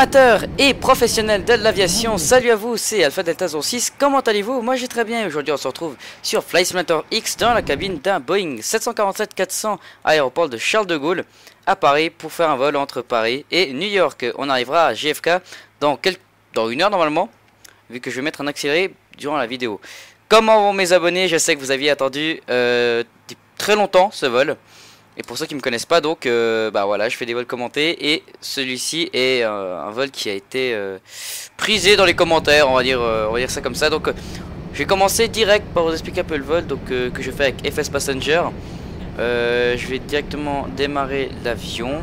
Amateurs et professionnels de l'aviation, salut à vous, c'est Alpha Delta 06, comment allez-vous? Moi j'ai très bien, aujourd'hui on se retrouve sur Flight Simulator X dans la cabine d'un Boeing 747-400 aéroport de Charles de Gaulle à Paris pour faire un vol entre Paris et New York. On arrivera à JFK dans une heure normalement, vu que je vais mettre un accéléré durant la vidéo. Comment vont mes abonnés? Je sais que vous aviez attendu très longtemps ce vol. Et pour ceux qui me connaissent pas, donc bah voilà, je fais des vols commentés et celui-ci est un vol qui a été prisé dans les commentaires, on va dire ça comme ça. Donc je vais commencer direct par vous expliquer un peu le vol donc que je fais avec FS Passenger. Je vais directement démarrer l'avion,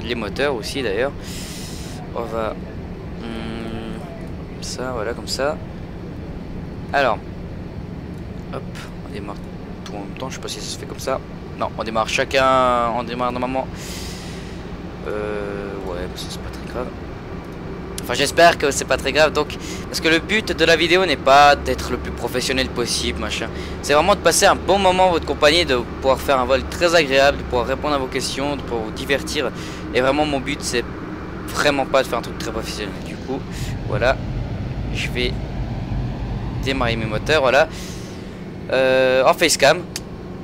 les moteurs aussi d'ailleurs. On va ça, voilà comme ça. Alors, hop, on démarre tout en même temps. Je sais pas si ça se fait comme ça. Non, on démarre chacun, on démarre normalement. Ouais, c'est pas très grave. Enfin, j'espère que c'est pas très grave. Donc, parce que le but de la vidéo n'est pas d'être le plus professionnel possible, machin. C'est vraiment de passer un bon moment en votre compagnie, de pouvoir faire un vol très agréable, de pouvoir répondre à vos questions, de pouvoir vous divertir. Et vraiment, mon but, c'est vraiment pas de faire un truc très professionnel. Du coup, voilà, je vais démarrer mes moteurs, voilà. En facecam.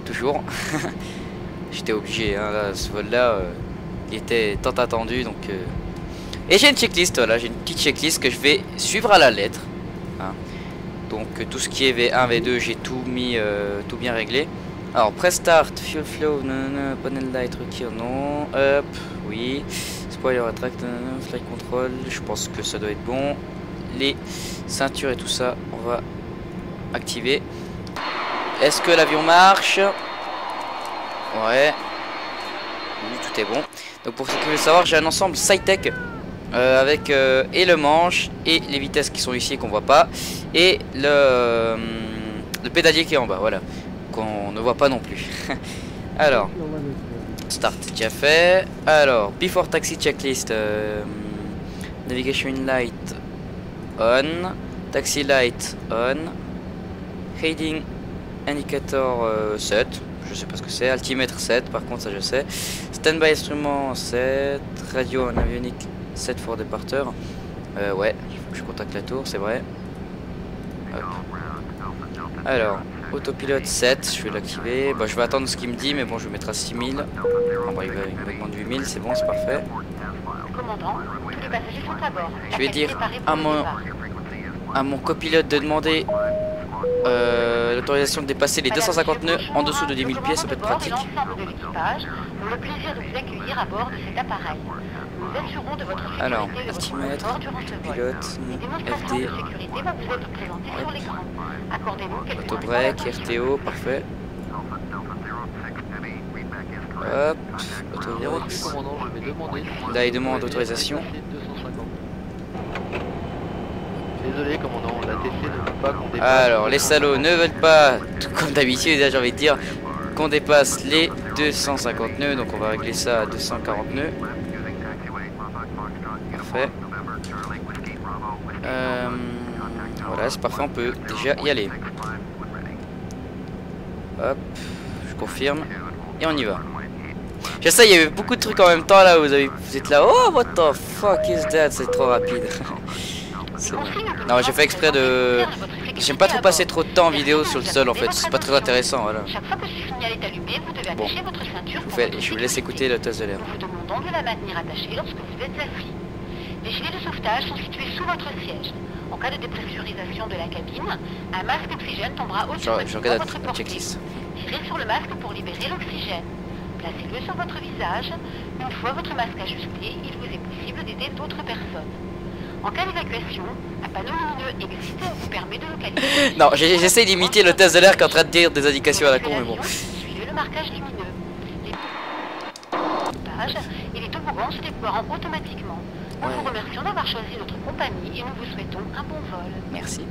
Toujours. J'étais obligé, hein, là, ce vol là il était tant attendu donc et j'ai une checklist, voilà, j'ai une petite checklist que je vais suivre à la lettre, hein. Donc tout ce qui est V1, V2 j'ai tout mis, tout bien réglé. Alors press start, fuel flow, non, panel light requiert, non, up, oui, spoiler attract, flight control, je pense que ça doit être bon. Les ceintures et tout ça on va activer. Est-ce que l'avion marche? Ouais. Oui, tout est bon. Donc pour ceux qui veulent savoir, j'ai un ensemble Cytec avec et le manche et les vitesses qui sont ici qu'on voit pas et le pédalier qui est en bas, voilà, qu'on ne voit pas non plus. Alors, start déjà fait. Alors, before taxi checklist, navigation light on, taxi light on, heading indicator 7, je sais pas ce que c'est, altimètre 7, par contre ça je sais, standby instrument 7, radio en avionique 7 for departure, ouais, il faut que je contacte la tour, c'est vrai. Hop. Alors, autopilote 7, je vais l'activer, bah, je vais attendre ce qu'il me dit, mais bon je vais mettre à 6000, bah, il me demande 8000, c'est bon, c'est parfait. Commandant, tous les passagers sont à bord. Je vais dire à mon copilote de demander l'autorisation de dépasser les 250 nœuds en dessous de 10 000 pieds, ça peut être pratique. Le plaisir de vous accueillir à bord de cet appareil. Nous assurons de votre sécurité. Alors, altimètre, pilote, FD, autobreak, RTO, parfait. Hop, autobreak. Là il demande autorisation. Désolé commandant, la TC ne veut pas qu'on dépasse. Alors les salauds ne veulent pas, tout comme d'habitude, j'ai envie de dire, qu'on dépasse les 250 nœuds. Donc on va régler ça à 240 nœuds. Parfait. Voilà, c'est parfait, on peut déjà y aller. Hop, je confirme. Et on y va. Je sais, il y avait beaucoup de trucs en même temps là, vous êtes là, oh what the fuck is that, c'est trop rapide. Bon. Non, j'ai fait exprès de... J'aime pas trop passer trop de temps en vidéo sur le sol en fait, c'est pas très intéressant, voilà. Bon, je vous laisse écouter le test de l'air. Nous vous demandons de la maintenir attachée lorsque vous êtes assis. Les gilets de sauvetage sont situés sous votre siège. En cas de dépressurisation de la cabine, un masque d'oxygène tombera automatiquement de votre portée. Tirez sur le masque pour libérer l'oxygène. Placez-le sur votre visage. Une fois votre masque ajusté, il vous est possible d'aider d'autres personnes. En cas d'évacuation, un panneau lumineux existe et vous permet de localiser. Non, j'essaie d'imiter le test de l'air qui est en train de dire des indications à la con, mais bon. Suivez le marquage lumineux. Les pages et les toboggans se déploieront automatiquement. Nous vous remercions d'avoir choisi notre compagnie et nous vous souhaitons un bon vol. Merci.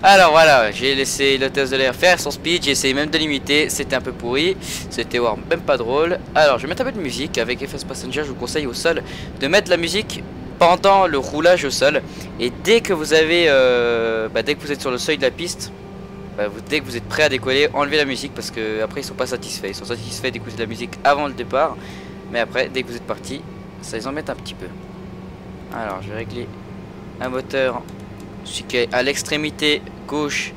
Alors voilà, j'ai laissé le test de l'air faire son speed, j'ai essayé même de l'imiter, c'était un peu pourri, c'était même pas drôle. Alors je vais mettre un peu de musique avec FS Passenger, je vous conseille au sol de mettre la musique pendant le roulage au sol. Et dès que vous avez, dès que vous êtes sur le seuil de la piste, dès que vous êtes prêt à décoller, enlevez la musique parce que après ils sont pas satisfaits. Ils sont satisfaits d'écouter de la musique avant le départ, mais après dès que vous êtes parti, ça les embête un petit peu. Alors je vais régler un moteur, celui qui est à l'extrémité gauche,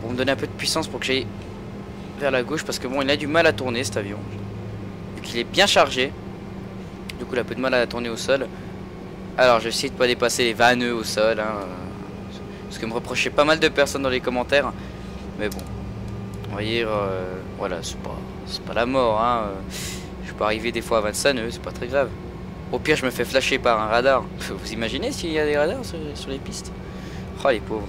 pour me donner un peu de puissance pour que j'aille vers la gauche, parce que bon, il a du mal à tourner cet avion, vu qu'il est bien chargé. Du coup il a un peu de mal à tourner au sol. Alors je vais essayer de pas dépasser les 20 nœuds au sol, hein, ce que me reprochaient pas mal de personnes dans les commentaires. Mais bon, on va dire, voilà, c'est pas la mort, hein. Je peux arriver des fois à 25 nœuds, c'est pas très grave. Au pire je me fais flasher par un radar. Vous imaginez s'il y a des radars sur les pistes? Oh les pauvres.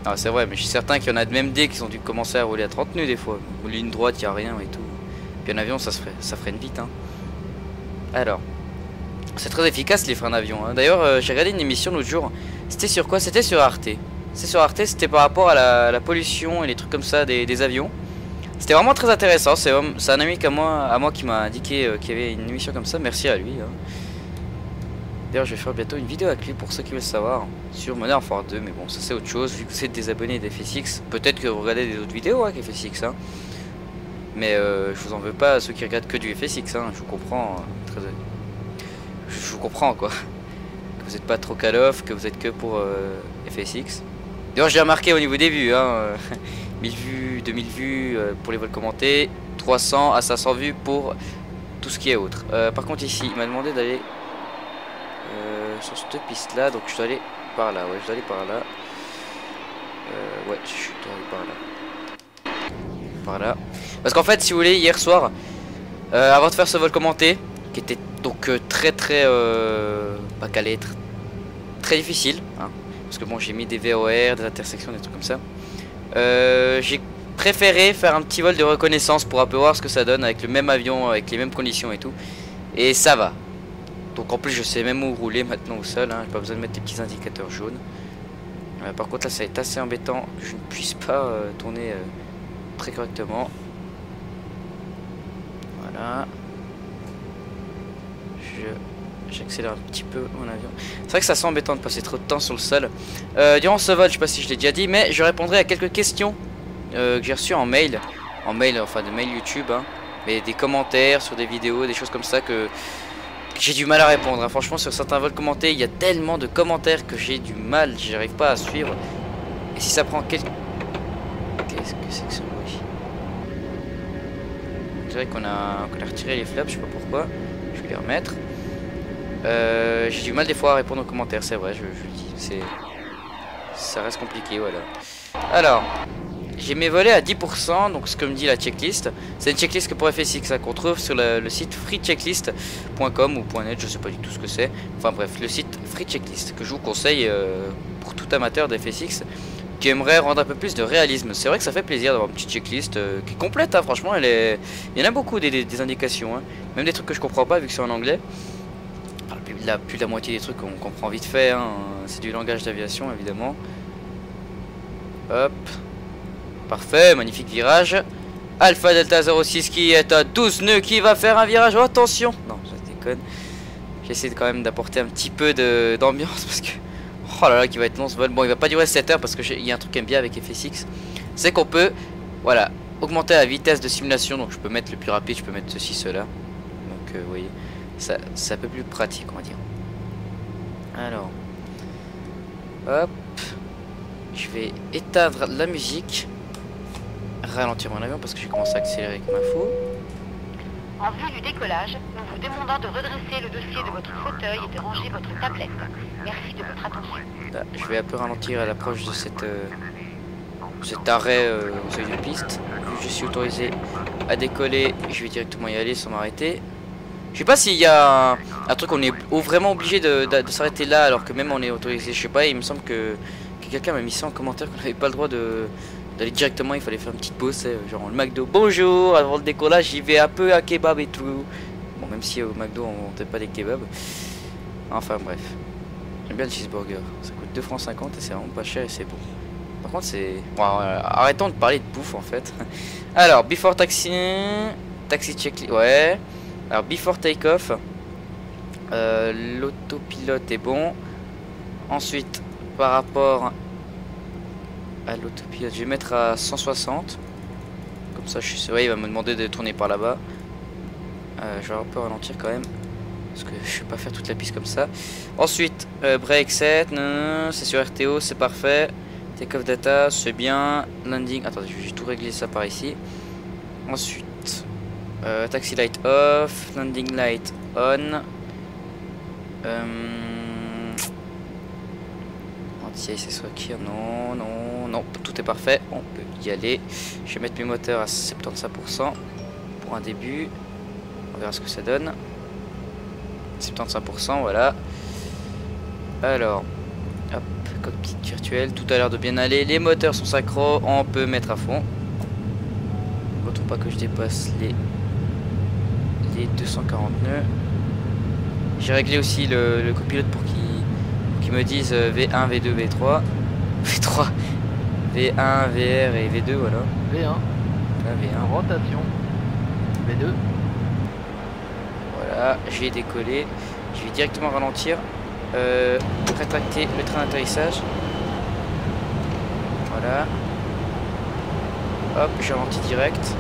Ah c'est vrai, mais je suis certain qu'il y en a de même des qui ont dû commencer à rouler à 30 nœuds des fois. Ou ligne droite, il n'y a rien et tout. Puis en avion ça freine vite, hein. Alors, c'est très efficace les freins d'avion, hein. D'ailleurs j'ai regardé une émission l'autre jour. C'était sur quoi? C'était sur Arte. C'est sur Arte, c'était par rapport à la pollution et les trucs comme ça des avions. C'était vraiment très intéressant. C'est un ami à moi qui m'a indiqué qu'il y avait une émission comme ça. Merci à lui, hein. D'ailleurs je vais faire bientôt une vidéo avec lui pour ceux qui veulent savoir sur Modern Warfare 2. Mais bon, ça c'est autre chose. Vu que vous êtes des abonnés d'FSX, peut-être que vous regardez des autres vidéos avec FSX, hein. Mais je vous en veux pas à ceux qui regardent que du FSX, hein. Je vous comprends, je vous comprends quoi. Que vous n'êtes pas trop Call of, que vous êtes que pour FSX. D'ailleurs j'ai remarqué au niveau des vues, hein, 1000 vues, 2000 vues pour les vols commentés, 300 à 500 vues pour tout ce qui est autre. Par contre ici il m'a demandé d'aller sur cette piste là, donc je dois aller par là. Ouais, je dois aller par là. Ouais, je dois aller par là. Parce qu'en fait si vous voulez, hier soir avant de faire ce vol commenté qui était donc très pas qu'à l'être très difficile, hein, parce que bon j'ai mis des VOR, des intersections, des trucs comme ça, j'ai préféré faire un petit vol de reconnaissance pour un peu voir ce que ça donne avec le même avion, avec les mêmes conditions et tout, et ça va. Donc en plus je sais même où rouler maintenant au sol, hein, j'ai pas besoin de mettre des petits indicateurs jaunes. Par contre là ça va être assez embêtant que je ne puisse pas tourner très correctement. Voilà. J'accélère un petit peu mon avion. C'est vrai que ça sent embêtant de passer trop de temps sur le sol. Durant ce vol, je sais pas si je l'ai déjà dit, mais je répondrai à quelques questions que j'ai reçues en mail. Enfin de mail YouTube, hein, mais des commentaires sur des vidéos, des choses comme ça que j'ai du mal à répondre, hein. Franchement sur certains vols commentés, il y a tellement de commentaires que j'ai du mal, j'arrive pas à suivre. Et si ça prend quelques... Qu'est-ce que c'est que ce bruit? Je dirais qu'on a retiré les flaps, je sais pas pourquoi. Je vais les remettre. J'ai du mal des fois à répondre aux commentaires, c'est vrai, je le dis. Ça reste compliqué, voilà. Alors, j'ai mes volets à 10%, donc ce que me dit la checklist. C'est une checklist que pour FSX, hein, qu'on trouve sur le site freechecklist.com ou .net, je sais pas du tout ce que c'est. Enfin bref, le site Free Checklist que je vous conseille pour tout amateur de FSX qui aimerait rendre un peu plus de réalisme. C'est vrai que ça fait plaisir d'avoir une petite checklist qui est complète, hein, franchement. Il y en a beaucoup des indications, hein. Même des trucs que je comprends pas vu que c'est en anglais. Alors, plus de la moitié des trucs qu'on comprend vite fait, hein. C'est du langage d'aviation évidemment. Hop. Parfait, magnifique virage. Alpha Delta 06 qui est à 12 nœuds, qui va faire un virage. Oh, attention. Non, je déconne. J'essaie quand même d'apporter un petit peu d'ambiance parce que... Oh là là, qui va être long ce vol. Bon, il va pas durer 7 heures parce que il y a un truc qui aime bien avec FSX. C'est qu'on peut, voilà, augmenter la vitesse de simulation. Donc je peux mettre le plus rapide, je peux mettre ceci, cela. Donc vous voyez, c'est un peu plus pratique, on va dire. Alors, hop. Je vais éteindre la musique. Ralentir mon avion parce que j'ai commencé à accélérer avec ma fou. En vue du décollage, nous vous demandons de redresser le dossier de votre fauteuil et de ranger votre tablette. Merci de votre attention. Là, je vais un peu ralentir à l'approche de cet arrêt au seuil de piste. Vu que je suis autorisé à décoller, je vais directement y aller sans m'arrêter. Je sais pas s'il y a un truc, on est vraiment obligé de s'arrêter là alors que même on est autorisé. Je sais pas, il me semble que quelqu'un m'a mis ça en commentaire qu'on n'avait pas le droit d'aller directement, il fallait faire une petite pause, genre le McDo. Bonjour, avant le décollage, j'y vais un peu à kebab et tout. Bon, même si au McDo on ne fait pas des kebabs. Enfin bref, j'aime bien le cheeseburger. Ça coûte 2,50 francs et c'est vraiment pas cher et c'est bon. Par contre c'est... Bon, arrêtons de parler de bouffe en fait. Alors, before taxi checklist, ouais. Alors, before take-off, l'autopilote est bon. Ensuite, par rapport à l'autopilote, je vais mettre à 160. Comme ça, je suis sûr, il va me demander de tourner par là-bas. Je vais un peu ralentir quand même. parce que je vais pas faire toute la piste comme ça. Ensuite, break set, c'est sur RTO, c'est parfait. Take off data, c'est bien. Landing, attendez, je vais tout régler ça par ici. Ensuite, taxi light off, landing light on. Anti-ice, c'est soit qui? Non, non, non, tout est parfait. On peut y aller. Je vais mettre mes moteurs à 75% pour un début. On verra ce que ça donne. 75%, voilà. Alors, hop, cockpit virtuel. Tout a l'air de bien aller. Les moteurs sont synchro. On peut mettre à fond. Il ne faut pas que je dépasse les 240 nœuds. J'ai réglé aussi le copilote pour qu'il me dise V1, V2, V3. V3, V1, VR et V2, voilà. V1. V1. Rotation. V2. Voilà, j'ai décollé. Je vais directement ralentir. Rétracter le train d'atterrissage. Voilà. Hop, je ralentis direct.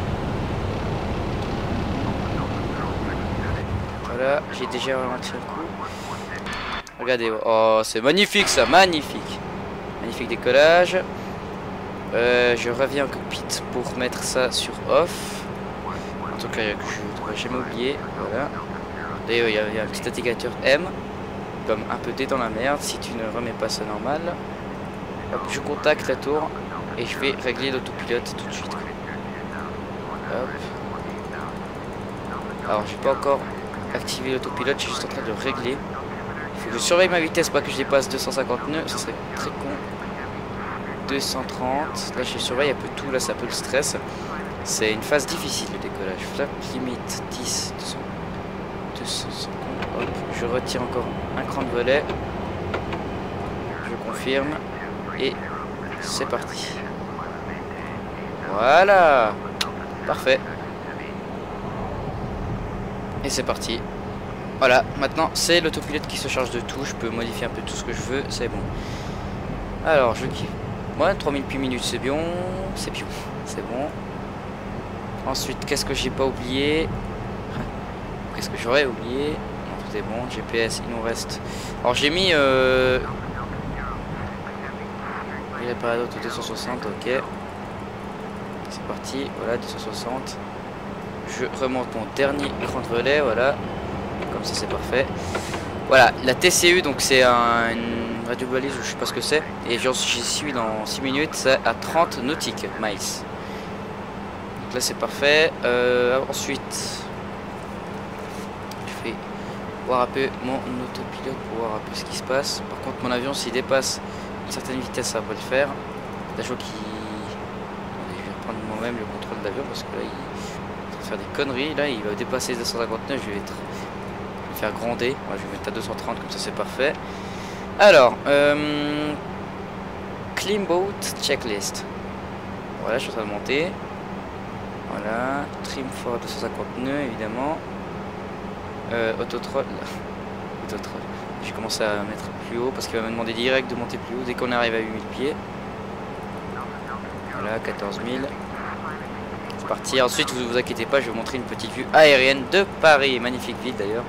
Voilà, j'ai déjà ralenti un coup. Regardez, oh c'est magnifique ça, magnifique. Magnifique décollage. Je reviens au cockpit pour mettre ça sur off. En tout cas, je ne devrais jamais oublier. Voilà. D'ailleurs, il y a un petit indicateur M. Comme un peu D dans la merde si tu ne remets pas ça normal. Hop, je contacte la tour et je vais régler l'autopilote tout de suite. Hop. Alors, j'ai pas encore activé l'autopilote, je suis juste en train de régler. Il faut que je surveille ma vitesse, pas que je dépasse 250 nœuds, ça serait très con. 230, là je surveille un peu tout, là c'est un peu le stress. C'est une phase difficile le décollage. Flap limite 10, 250. Hop, je retire encore un cran de volet. Je confirme. Et c'est parti. Voilà. Parfait. Et c'est parti. Voilà, maintenant c'est l'autopilote qui se charge de tout. Je peux modifier un peu tout ce que je veux, c'est bon. Alors, je kiffe. Ouais, 3000 puis minutes, c'est bien. C'est bien, c'est bon. Ensuite, qu'est-ce que j'ai pas oublié? Qu'est-ce que j'aurais oublié? Non, tout est bon. GPS, il nous reste. Alors, j'ai mis. Il est pas d'autre 260, ok. C'est parti, voilà, 260. Je remonte mon dernier écran de relais, voilà. Comme ça, c'est parfait. Voilà, la TCU, donc c'est une radio balise, je sais pas ce que c'est. Et j'y suis dans 6 minutes, c'est à 30 nautiques miles. Donc là, c'est parfait. Ensuite, je vais voir un peu mon autopilote pour voir un peu ce qui se passe. Par contre, mon avion, s'il dépasse une certaine vitesse, ça va pas le faire. Là, je vois qu'il... Je vais reprendre moi-même le contrôle de l'avion parce que là, il va faire des conneries. Là, il va dépasser 259, je vais faire gronder. Ouais, je vais mettre à 230, comme ça, c'est parfait. Alors, Clean Boat Checklist. Voilà, je suis en train de monter. Voilà, trim for 250 nœuds, évidemment. Autotroll. Autotroll. J'ai commencé à mettre plus haut parce qu'il va me demander direct de monter plus haut dès qu'on arrive à 8000 pieds. Voilà, 14 000. C'est parti. Ensuite, vous inquiétez pas, je vais vous montrer une petite vue aérienne de Paris. Magnifique ville d'ailleurs.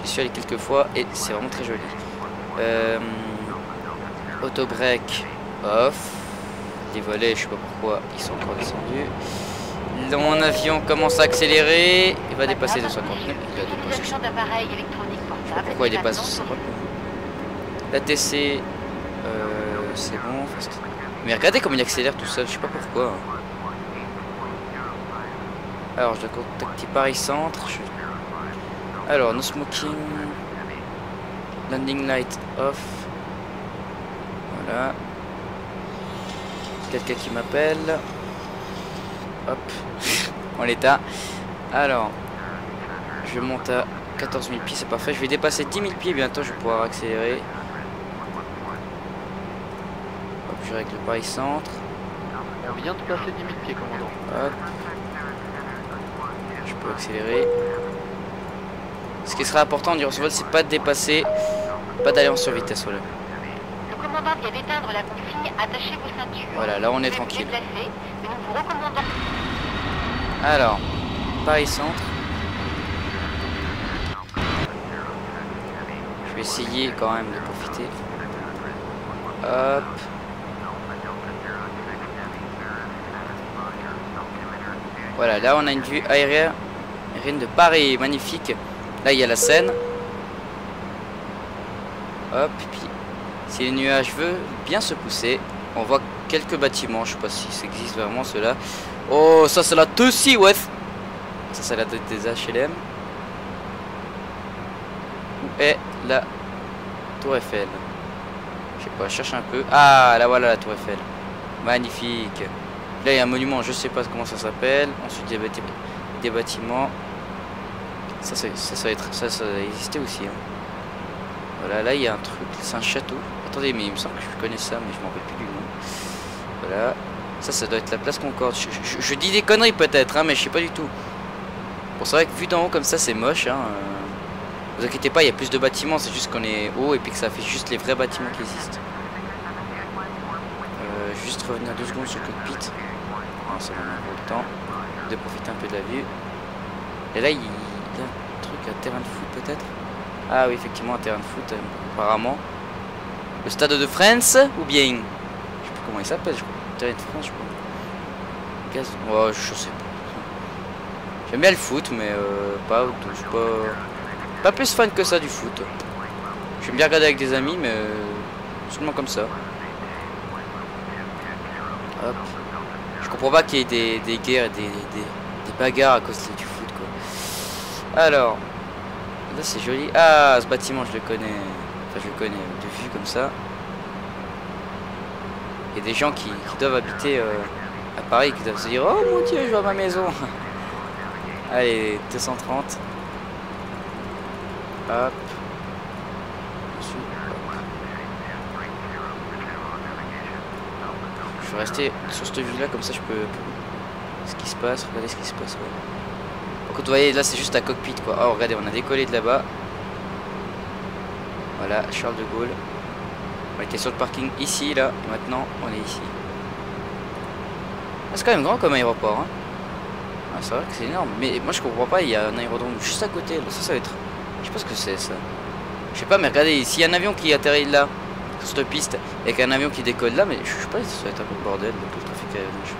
J'y suis allé quelques fois et c'est vraiment très joli. Auto break off. Les volets, je sais pas pourquoi, ils sont encore descendus. Mon avion commence à accélérer. Il va dépasser 250 nœuds. Il a dépassé. Je sais pas pourquoi il dépasse 250 nœuds. La TC, c'est bon. Mais regardez comme il accélère tout seul. Je sais pas pourquoi. Alors, je dois contacter Paris Centre. Alors, no smoking. Landing light off. Voilà. Quelqu'un qui m'appelle. Hop. En l'état. Alors, je monte à 14 000 pieds, c'est parfait. Je vais dépasser 10 000 pieds bientôt, je vais pouvoir accélérer. Hop, je règle le Paris Centre. On vient de passer 10 000 pieds, commandant. Hop. Je peux accélérer. Ce qui sera important durant ce vol, c'est pas de dépasser, pas d'aller en survitesse. Voilà. Le commandant vient d'éteindre la consigne, attachez vos ceintures. Voilà, là on est tranquille. Mais nous vous recommandons. Alors, Paris Centre. vais essayer quand même de profiter. Hop. Voilà, là on a une vue aérienne de Paris, magnifique. Là il y a la Seine. Hop, puis si les nuages veulent bien se pousser, on voit quelques bâtiments. Je sais pas si ça existe vraiment ceux-là. Oh, ça c'est la Tessie, ouais. Ça c'est la des HLM. Où est la Tour Eiffel? Je sais pas, je cherche un peu. Ah, là voilà la Tour Eiffel. Magnifique. Là il y a un monument, je sais pas comment ça s'appelle. Ensuite il y a des bâtiments. Ça va exister aussi. Hein. Voilà, là il y a un truc, c'est un château. Attendez, mais il me semble que je connais ça, mais je m'en rappelle plus du nom. Voilà, ça doit être la place Concorde. Je dis des conneries peut-être, hein, mais je sais pas du tout. Bon, c'est vrai que vu d'en haut comme ça, c'est moche. Hein. Vous inquiétez pas, il y a plus de bâtiments, c'est juste qu'on est haut et puis que ça fait juste les vrais bâtiments qui existent. Juste revenir 2 secondes sur le cockpit. Ah, ça va avoir le temps de profiter un peu de la vue. Et là, il y a un truc, un terrain de foot peut-être. Ah oui, effectivement, un terrain de foot, apparemment. Le stade de France, ou bien... Je sais plus comment il s'appelle, je crois. Terrain de France, je crois. Oh, je sais pas. J'aime bien le foot, mais pas pas plus fan que ça du foot. J'aime bien regarder avec des amis, mais seulement comme ça. Hop. Je comprends pas qu'il y ait des guerres et des bagarres à cause du foot, quoi. Alors... Là c'est joli. Ah, ce bâtiment je le connais. Enfin je le connais de vue comme ça. Il y a des gens qui doivent habiter à Paris, qui doivent se dire oh mon dieu, je vois ma maison. Allez, 230. Hop. Ensuite, hop. Je vais rester sur cette vue là, comme ça je peux... Ce qui se passe, regardez ce qui se passe. Ouais. Donc vous voyez là c'est juste un cockpit quoi. Oh regardez, on a décollé de là-bas. Voilà, Charles de Gaulle. On était sur le parking ici là, et maintenant on est ici. Ah, c'est quand même grand comme aéroport hein. Ah, c'est vrai que c'est énorme, mais moi je comprends pas, il y a un aérodrome juste à côté, là. Ça va être... Je sais pas ce que c'est ça. Je sais pas, mais regardez, s'il y a un avion qui atterrit là, sur cette piste, et qu'un avion qui décolle là, mais je sais pas, ça va être un peu le bordel, le trafic aérien, je sais pas.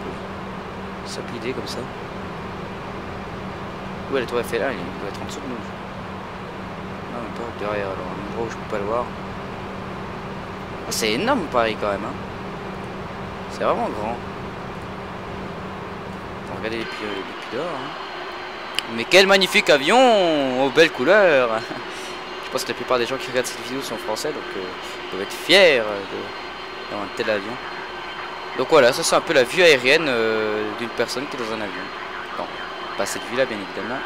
Ça peut l'idée comme ça. Où est la Tour Eiffel là? Il doit être en dessous de nous. Non, mais pas derrière, alors un endroit où je peux pas le voir. Oh, c'est énorme Paris quand même, hein. C'est vraiment grand. Regardez les pieds dehors. Hein. Mais quel magnifique avion aux belles couleurs. Je pense que la plupart des gens qui regardent cette vidéo sont français, donc ils peuvent être fiers d'avoir un tel avion. Donc voilà, ça c'est un peu la vue aérienne d'une personne qui est dans un avion. Non, pas cette vue là bien évidemment.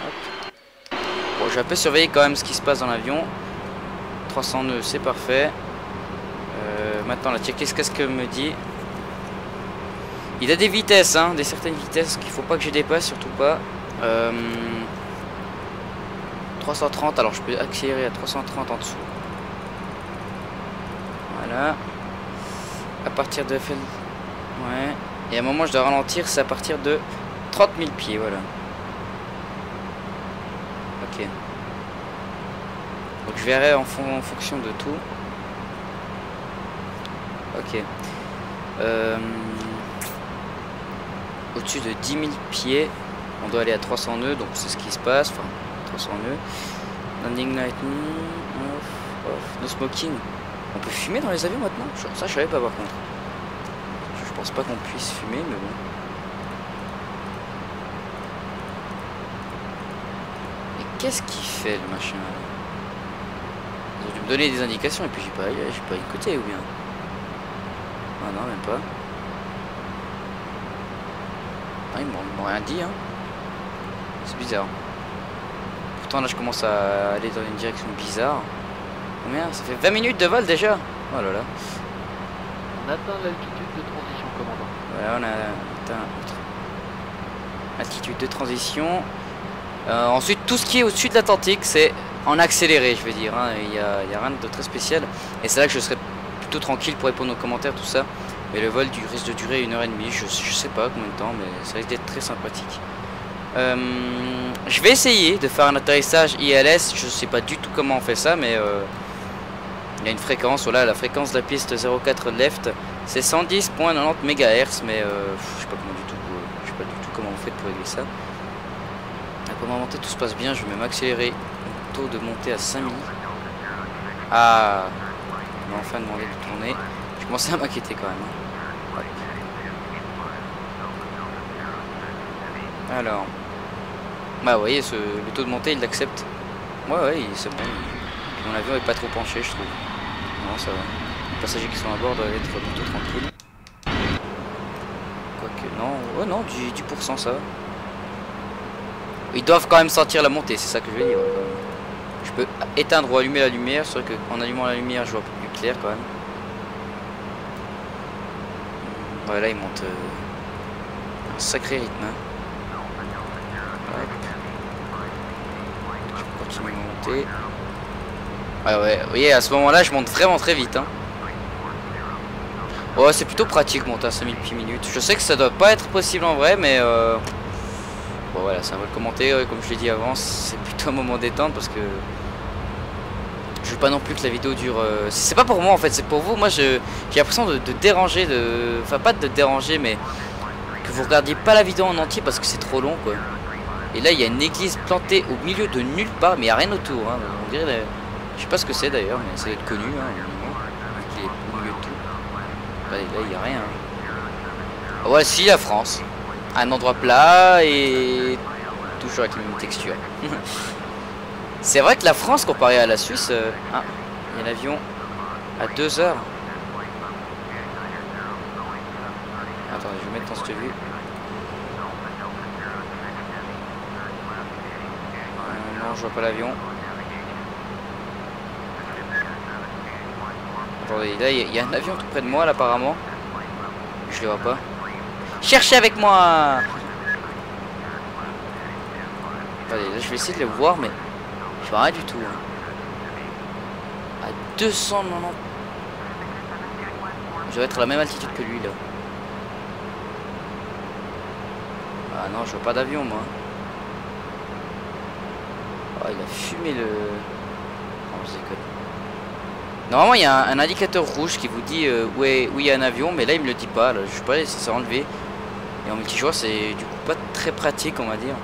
Hop. Bon, j'ai un peu surveillé quand même ce qui se passe dans l'avion. 300 nœuds, c'est parfait. Maintenant la checklist, qu'est-ce que me dit? Il a des vitesses, hein, des certaines vitesses qu'il faut pas que je dépasse, surtout pas. 330, alors je peux accélérer à 330 en dessous. Voilà. À partir de Eiffel. Ouais. Et à un moment je dois ralentir, c'est à partir de 30 000 pieds, voilà. Ok. Donc je verrai en fonction de tout. Ok. Au-dessus de 10 000 pieds, on doit aller à 300 nœuds, donc c'est ce qui se passe. Enfin, 300 nœuds. Landing lightning, off, no smoking. On peut fumer dans les avions maintenant? Ça, je savais pas par contre. Je pense pas qu'on puisse fumer, mais bon. Mais qu'est-ce qu'il fait le machin? Ils ont dû me donner des indications et puis j'ai pas écouté ou bien? Ah non, même pas. Ah, ils m'ont rien dit, hein. C'est bizarre. Pourtant là je commence à aller dans une direction bizarre. Combien? Ça fait 20 minutes de vol déjà. Oh là là. On atteint l'altitude de transition, commandant. Voilà, on a atteint altitude de transition. Ensuite tout ce qui est au-dessus de l'Atlantique c'est en accéléré, je veux dire, hein. Il y a rien de très spécial. Et c'est là que je serai plutôt tranquille pour répondre aux commentaires, tout ça. Mais le vol risque de durer 1h30, je sais pas combien de temps, mais ça risque d'être très sympathique. Je vais essayer de faire un atterrissage ILS. Je sais pas du tout comment on fait ça, mais il y a une fréquence. Voilà, la fréquence de la piste 04 left, c'est 110.90 MHz, mais je sais pas comment du tout. Je sais pas du tout comment on fait pour régler ça. Pour monter, tout se passe bien. Je vais même accélérer le taux de montée à 5000. Ah, on m'a enfin demandé de tourner. Je commençais à m'inquiéter quand même. Alors, bah vous voyez, le taux de montée il l'accepte. Ouais, c'est bon. Mon avion est pas trop penché, je trouve. Non, ça va. Les passagers qui sont à bord doivent être plutôt tranquilles. Quoique, non, ouais, non, 10%, ça va. Ils doivent quand même sentir la montée, c'est ça que je veux dire. Je peux éteindre ou allumer la lumière, c'est vrai qu'en allumant la lumière, je vois un peu plus clair quand même. Ouais, là il monte un sacré rythme. Hein. Je peux continuer à monter. Ah ouais, vous voyez, à ce moment-là, je monte vraiment très vite. Hein. Ouais, c'est plutôt pratique monter à 5000 pieds minutes. Je sais que ça doit pas être possible en vrai, mais bon, voilà, c'est un vol commenté, comme je l'ai dit avant, c'est plutôt un moment détente parce que je veux pas non plus que la vidéo dure. C'est pas pour moi en fait, c'est pour vous. Moi j'ai l'impression de déranger, enfin pas de déranger, mais que vous regardiez pas la vidéo en entier parce que c'est trop long quoi. Et là il y a une église plantée au milieu de nulle part, mais il n'y a rien autour. Hein. On dirait, je sais pas ce que c'est d'ailleurs, mais ça doit être connu. Hein, qui est au milieu de tout. Là il n'y a rien. Hein. Voici la France. Un endroit plat et toujours avec la même texture. C'est vrai que la France comparée à la Suisse, ah, il y a un avion à 2 heures. Attendez, je vais mettre en cette vue. Non, je vois pas l'avion. Attendez, là il y a un avion tout près de moi là apparemment. Je le vois pas. Cherchez avec moi. Allez, là je vais essayer de le voir, mais je vois rien du tout. Hein. À 290. Je vais être à la même altitude que lui là. Ah non, je vois pas d'avion moi. Oh, il a fumé le. Oh, je déconne. Normalement il y a un indicateur rouge qui vous dit où il y a un avion, mais là il me le dit pas. Là. Je sais pas si c'est enlevé. Et en multijoueur c'est du coup pas très pratique on va dire.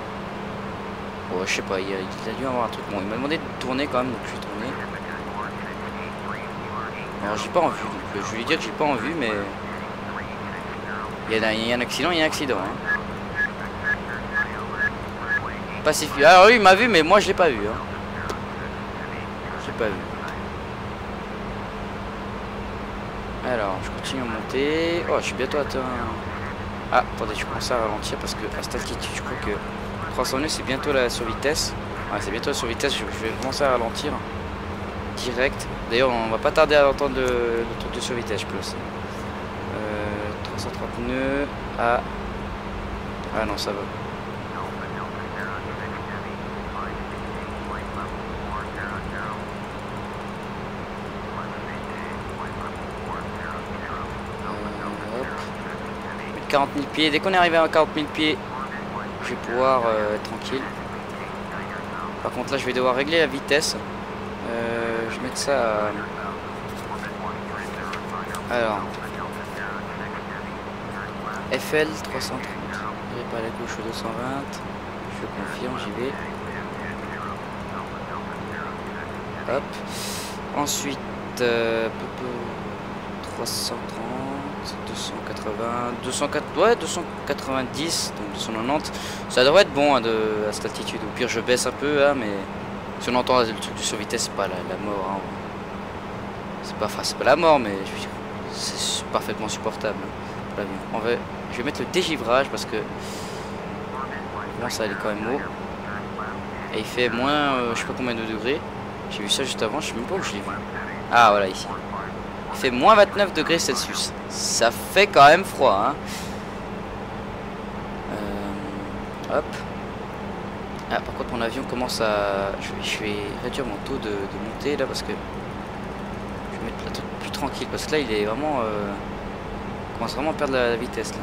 Bon, je sais pas, il a dû avoir un truc. Bon, il m'a demandé de tourner quand même, donc je vais tourner. Alors j'ai pas en vue, donc je vais lui dire que j'ai pas en vue, mais il y a un accident, il y a un accident. Hein. Pacifique. Alors lui il m'a vu, mais moi je l'ai pas vu. Hein. Je l'ai pas vu. Alors, je continue à monter. Oh, je suis bientôt atteint. Ah, attendez, je commence à ralentir parce que à cette altitude, je crois que 300 nœuds, c'est bientôt la survitesse. Ouais, c'est bientôt la survitesse. Je vais commencer à ralentir direct. D'ailleurs, on va pas tarder à entendre le truc de survitesse, je pense. 330 nœuds. Ah. Ah non, ça va. Hop. 40 000 pieds. Dès qu'on est arrivé à 40 000 pieds, je vais pouvoir être tranquille. Par contre là je vais devoir régler la vitesse. Je vais mettre ça à... Alors FL 330. Je vais pas à la gauche au 220. Je confirme, j'y vais. Hop. Ensuite 330, 280, 290, donc 290. Ça devrait être bon hein, à cette altitude. Au pire je baisse un peu hein, mais si on entend le truc de survitesse, c'est pas la mort. Hein. C'est pas la mort, mais c'est parfaitement supportable. Hein, je vais mettre le dégivrage parce que bon, ça allait quand même haut. Et il fait moins, je sais pas combien de degrés. J'ai vu ça juste avant, je sais même pas où je l'ai vu. Ah voilà, ici. Il fait moins 29 degrés Celsius. Ça fait quand même froid. Hein. Hop. Ah, par contre, mon avion commence à... Je vais réduire mon taux de montée là parce que... Je vais mettre le truc plus tranquille parce que là, il est vraiment... Il commence vraiment à perdre la vitesse là.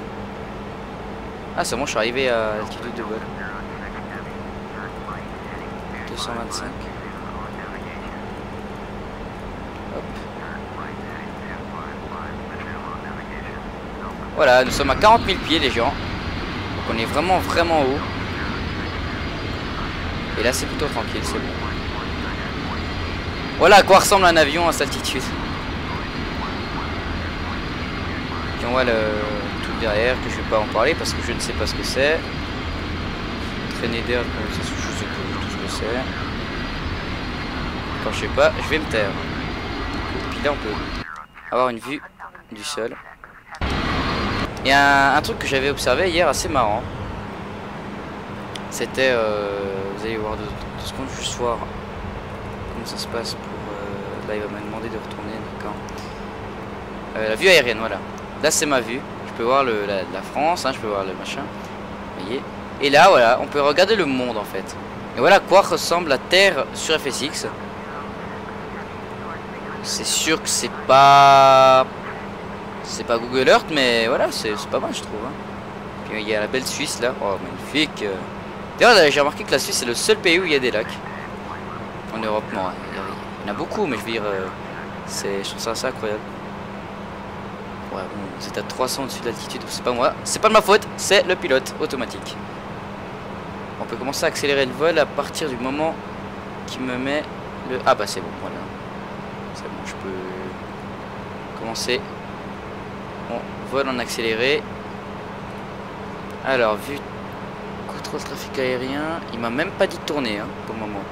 Ah, c'est bon, je suis arrivé à l'altitude de vol. 225. Hop. Voilà, nous sommes à 40 000 pieds les gens. Donc on est vraiment haut. Et là c'est plutôt tranquille, c'est bon. Voilà à quoi ressemble un avion à cette altitude. Puis on voit le tout derrière que je vais pas en parler parce que je ne sais pas ce que c'est. Traîner d'air, je sais pas tout ce que c'est. Quand je sais pas, je vais me taire. Et puis là on peut avoir une vue du sol. Il y a un truc que j'avais observé hier assez marrant. C'était, vous allez voir 2 secondes, juste voir comment ça se passe pour... là il va me demander de retourner, d'accord. La vue aérienne, voilà. Là c'est ma vue. Je peux voir la France, hein, je peux voir le machin. Vous voyez. Et là voilà, on peut regarder le monde en fait. Et voilà à quoi ressemble la Terre sur FSX. C'est sûr que c'est pas Google Earth, mais voilà, c'est pas mal je trouve. Hein. Puis il y a la belle Suisse là, oh magnifique. D'ailleurs j'ai remarqué que la Suisse est le seul pays où il y a des lacs. En Europe, non, il y en a beaucoup, mais je veux dire, je trouve ça assez incroyable. Ouais, bon, c'est à 300 au-dessus de l'altitude, c'est pas moi, c'est pas de ma faute, c'est le pilote automatique. On peut commencer à accélérer le vol à partir du moment qui me met le... Ah bah c'est bon, voilà. C'est bon, je peux commencer mon vol en accéléré. Alors, vu contrôle trafic aérien, il m'a même pas dit de tourner hein, pour le moment.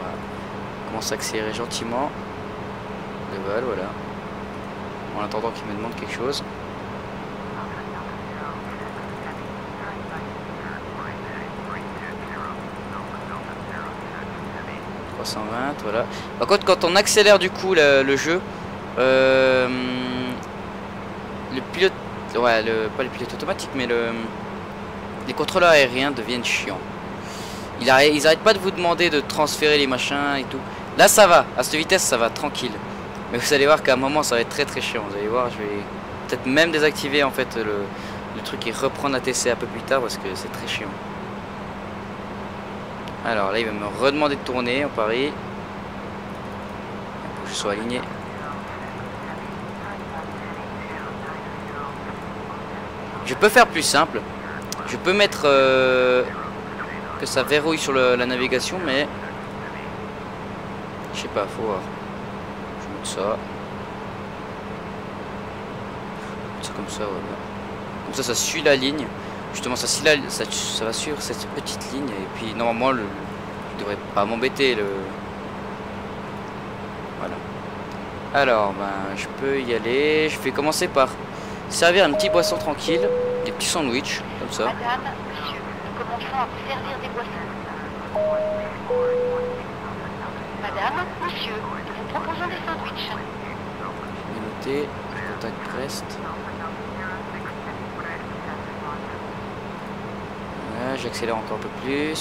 Voilà. On commence à accélérer gentiment le vol, voilà. En attendant qu'il me demande quelque chose. « 320, voilà. Par contre, quand on accélère du coup le jeu, le pilote, ouais, pas le pilote automatique, mais les contrôleurs aériens deviennent chiants. Ils arrêtent pas de vous demander de transférer les machins et tout. Là, ça va. À cette vitesse, ça va tranquille. Mais vous allez voir qu'à un moment, ça va être très chiant. Vous allez voir, je vais peut-être même désactiver en fait le truc et reprendre la TC un peu plus tard parce que c'est très chiant. Alors là, il va me redemander de tourner en Paris. Il faut que je sois aligné. Je peux faire plus simple. Je peux mettre que ça verrouille sur la navigation, mais je sais pas, faut voir. Je vais mettre ça. C'est comme ça, voilà. Comme ça suit la ligne. Justement, ça va suivre cette petite ligne. Et puis normalement, je devrais pas m'embêter. Voilà. Alors, ben, je peux y aller. Je vais commencer par servir un petit boisson tranquille, des petits sandwichs, comme ça. Madame, monsieur, nous commençons à vous servir des boissons. Madame, monsieur, nous vous proposons des sandwichs. Je vais noter, je contacte Brest. Voilà, j'accélère encore un peu plus.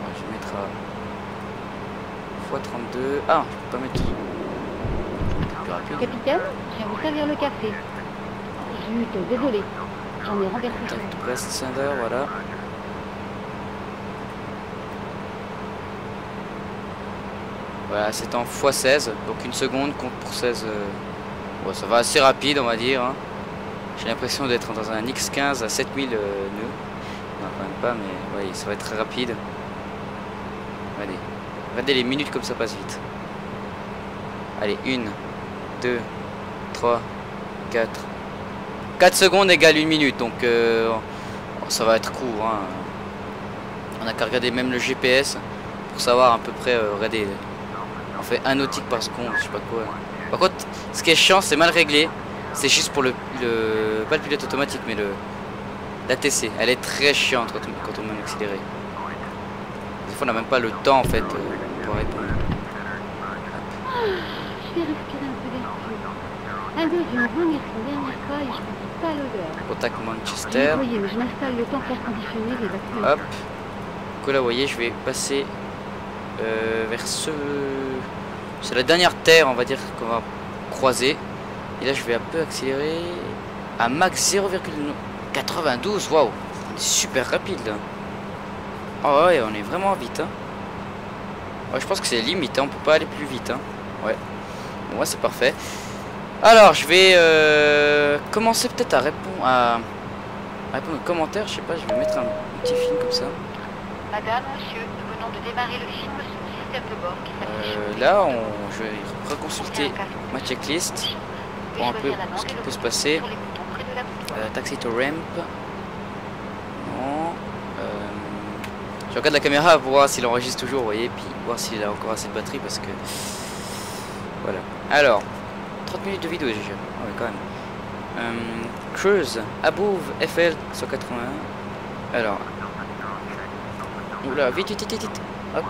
Voilà, je vais mettre à x32. Ah, je peux pas mettre. Plus rapide. Capitaine, je viens vous servir le café. Zut, désolé, j'en ai renversé. Contact Brest Sander, voilà. Voilà, c'est en x16, donc une seconde compte pour 16. Bon, ça va assez rapide, on va dire. Hein. J'ai l'impression d'être dans un X15 à 7000 nœuds. Non, quand même pas, mais ouais, ça va être très rapide. Allez, regardez les minutes comme ça passe vite. Allez, 1, 2, 3, 4. 4 secondes égale 1 minute, donc ça va être court. Hein. On a qu'à regarder même le GPS pour savoir à peu près, regardez. On fait 1 nautique par seconde, je sais pas quoi. Par contre, ce qui est chiant, c'est mal réglé. C'est juste pour pas le pilote automatique, mais l'ATC. Elle est très chiante quand on met accéléré. Des fois, on n'a même pas le temps en fait pour répondre. Je vais respirer un peu d'air pur. Un deuxième vomir son dernier pas et je ne dis pas l'odeur. Contact Manchester. Vous voyez, mais je m'installe le temps faire conditionner les vaccins. Hop. Du coup là, vous voyez, je vais passer vers ce... C'est la dernière terre, on va dire, qu'on va croiser. Et là, je vais un peu accélérer à max 0,92. Waouh, super rapide là. Oh ouais, on est vraiment vite. Hein. Ouais, je pense que c'est limite, hein. On peut pas aller plus vite. Hein. Ouais. Bon, ouais, c'est parfait. Alors, je vais commencer peut-être à répondre aux commentaires. Je sais pas, je vais mettre un petit film comme ça. Madame, monsieur, nous venons de démarrer le film sur le système de bord qui s'affiche. Là, je vais reconsulter ma checklist pour un peu ce qui peut se passer. Taxi to ramp. Non. Je regarde la caméra pour voir s'il enregistre toujours, vous voyez, puis voir s'il a encore assez de batterie parce que. Voilà. Alors, 30 minutes de vidéo déjà. Ah ouais, quand même. Cruise, above FL 181. Alors. Oula, vite, vite, vite, vite. Hop.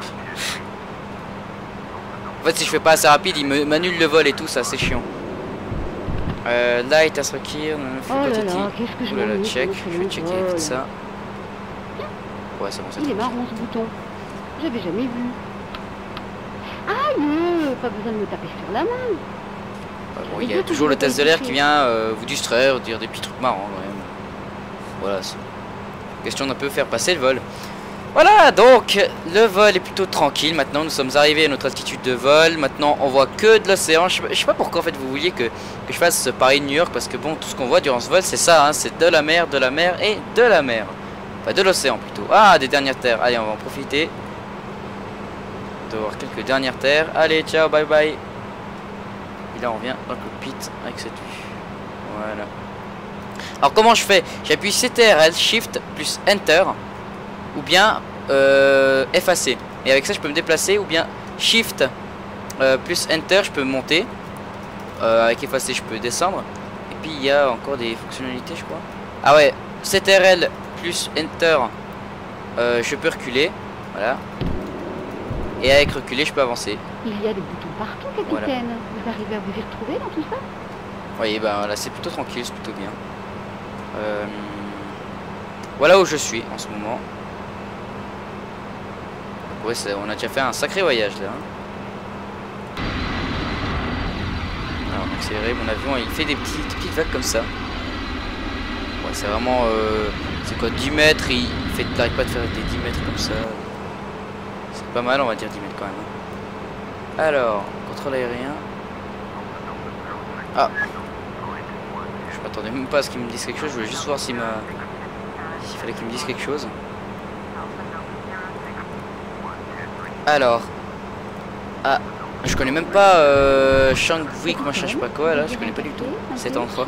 En fait, si je fais pas assez rapide, il m'annule le vol et tout, ça, c'est chiant. Light as required, oulala, check, je vais checker tout ça. Ouais, c'est bon, ça. Il est marrant ce bouton. J'avais jamais vu. Aïe, pas besoin de me taper sur la main. Bon, il y a toujours le test de l'air qui vient vous distraire, dire des petits trucs marrants quand même. Voilà, c'est question d'un peu faire passer le vol. Voilà, donc le vol est plutôt tranquille. Maintenant, nous sommes arrivés à notre altitude de vol. Maintenant, on voit que de l'océan. Je sais pas pourquoi en fait vous vouliez que je fasse Paris-New York, parce que bon, tout ce qu'on voit durant ce vol, c'est ça, hein, c'est de la mer et de la mer. Enfin, de l'océan plutôt. Ah, des dernières terres. Allez, on va en profiter de voir quelques dernières terres. Allez, ciao, bye bye. Et là, on revient dans le cockpit avec cette vue. Voilà. Alors, comment je fais? J'appuie CTRL, Shift plus Enter, ou bien effacer. Et avec ça, je peux me déplacer, ou bien Shift plus Enter, je peux monter. Avec effacer, je peux descendre. Et puis, il y a encore des fonctionnalités, je crois. Ah ouais, CTRL plus Enter, je peux reculer. Voilà. Et avec reculer, je peux avancer. Il y a des boutons partout, capitaine. Voilà. Vous arrivez à vous y retrouver dans tout ça? Vous voyez, ben là, c'est plutôt tranquille, c'est plutôt bien. Voilà où je suis en ce moment. Ouais, on a déjà fait un sacré voyage là. Alors, on a accéléré, mon avion il fait des petites vagues comme ça. Ouais, c'est vraiment. C'est quoi, 10 mètres, il n'arrive pas de faire des 10 mètres comme ça. C'est pas mal, on va dire 10 mètres quand même. Alors, contrôle aérien. Ah! Je m'attendais même pas à ce qu'il me dise quelque chose, je voulais juste voir s'il fallait qu'il me dise quelque chose. Alors. Ah, je connais même pas Shangvik, machin, je sais pas quoi là, je connais pas du tout cet endroit.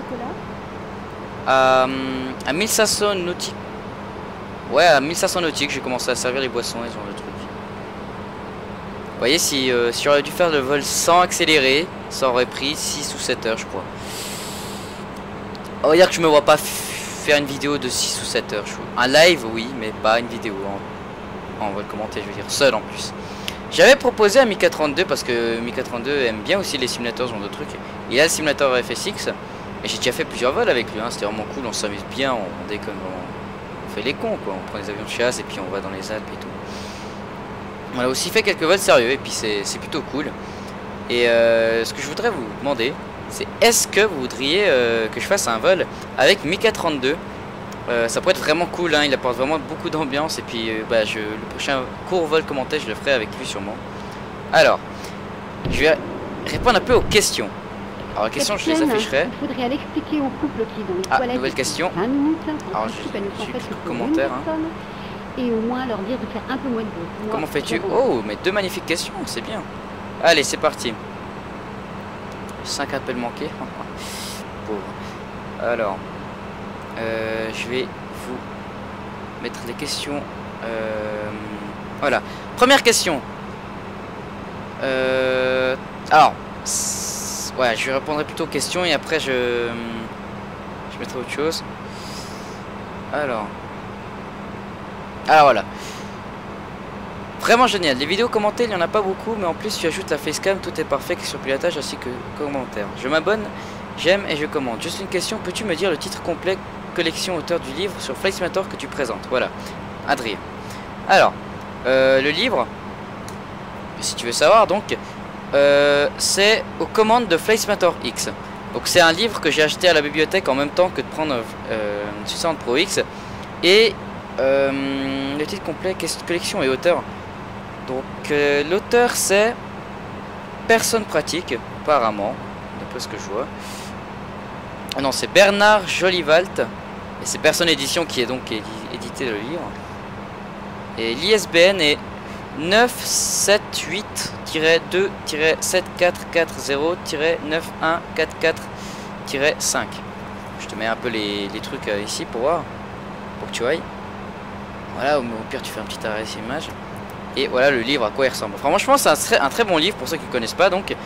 À 1500 nautiques. Ouais, à 1500 nautiques, j'ai commencé à servir les boissons et ce genre de trucs. Vous voyez, si j'aurais dû faire le vol sans accélérer, ça aurait pris 6 ou 7 heures, je crois. On va dire que je me vois pas faire une vidéo de 6 ou 7 heures. Un live, oui, mais pas une vidéo en vol commenté, je veux dire, seul en plus. J'avais proposé à Mika32 parce que Mika32 aime bien aussi les simulateurs, ce genre de trucs. Il a le simulateur FSX et j'ai déjà fait plusieurs vols avec lui, hein. C'était vraiment cool, on s'amuse bien, on déconne, on fait les cons quoi, on prend des avions de chasse et puis on va dans les Alpes et tout. On a aussi fait quelques vols sérieux et puis c'est plutôt cool. Et ce que je voudrais vous demander, c'est est-ce que vous voudriez que je fasse un vol avec Mika32? Ça pourrait être vraiment cool, hein, il apporte vraiment beaucoup d'ambiance. Et puis le prochain court vol commenté, je le ferai avec lui sûrement. Alors, je vais répondre un peu aux questions. Alors les questions, je les afficherai. Il faudrait aller expliquer au couple qui est dans les toilettes. Nouvelle question. 20 minutes. Alors j'ai plus de commentaires. Hein. Et au moins leur dire de faire un peu moins de bruit. Comment fais-tu? Oh, mais 2 magnifiques questions, c'est bien. Allez, c'est parti. 5 appels manqués. Pauvre. Alors, je vais vous mettre les questions. Voilà. Première question. Alors, ouais, je répondrai plutôt aux questions et après je mettrai autre chose. Alors voilà. Vraiment génial. Les vidéos commentées, il n'y en a pas beaucoup, mais en plus tu ajoutes la facecam, tout est parfait sur pilotage ainsi que commentaires. Je m'abonne, j'aime et je commente. Juste une question, peux-tu me dire le titre complet, collection, auteur du livre sur Flight Simulator que tu présentes? Voilà, Adrien. Alors, le livre, si tu veux savoir, donc, c'est aux commandes de Flight Simulator X. Donc c'est un livre que j'ai acheté à la bibliothèque en même temps que de prendre 600 Pro X. Et Le titre complet, collection et auteur. Donc l'auteur c'est personne pratique, apparemment, d'après ce que je vois. Ah non, c'est Bernard Jolivalt. Et c'est Personne Édition qui est donc édité le livre. Et l'ISBN est 978-2-7440-9144-5. Je te mets un peu les trucs ici pour voir, pour que tu ailles. Voilà, au pire tu fais un petit arrêt ces images. Et voilà le livre à quoi il ressemble. Franchement c'est un très bon livre pour ceux qui ne connaissent pas donc.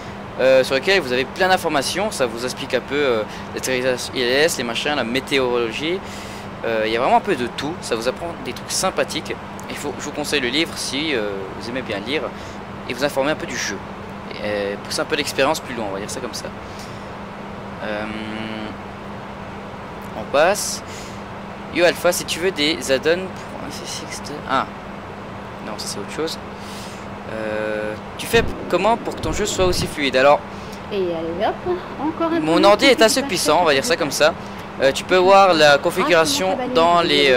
Sur lequel vous avez plein d'informations, ça vous explique un peu les théorisations ILS, les machins, la météorologie. Il y a vraiment un peu de tout, ça vous apprend des trucs sympathiques. Je vous conseille le livre si vous aimez bien lire et vous informer un peu du jeu. Et pousser un peu l'expérience plus loin, on va dire ça comme ça. On passe. Yo Alpha, si tu veux des add-ons pour un FSX. Ah, non, ça c'est autre chose. Tu fais comment pour que ton jeu soit aussi fluide? Alors, et allez, hop, encore un mon ordi est assez puissant, on va dire ça comme ça. Tu peux voir la configuration dans les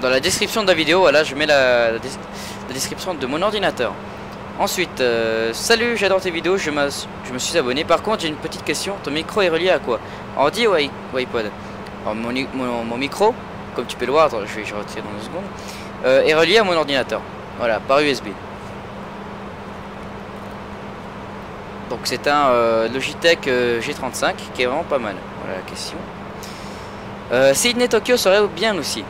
dans la description de la vidéo. Voilà, je mets la description de mon ordinateur. Ensuite, salut, j'adore tes vidéos, je me suis abonné. Par contre, j'ai une petite question. Ton micro est relié à quoi? Ordi ou iPod? Alors, mon micro, comme tu peux le voir, attends, je vais retirer dans 2 secondes. Est relié à mon ordinateur, voilà, par USB. Donc c'est un Logitech G35 qui est vraiment pas mal. Voilà la question. Sydney Tokyo serait bien aussi.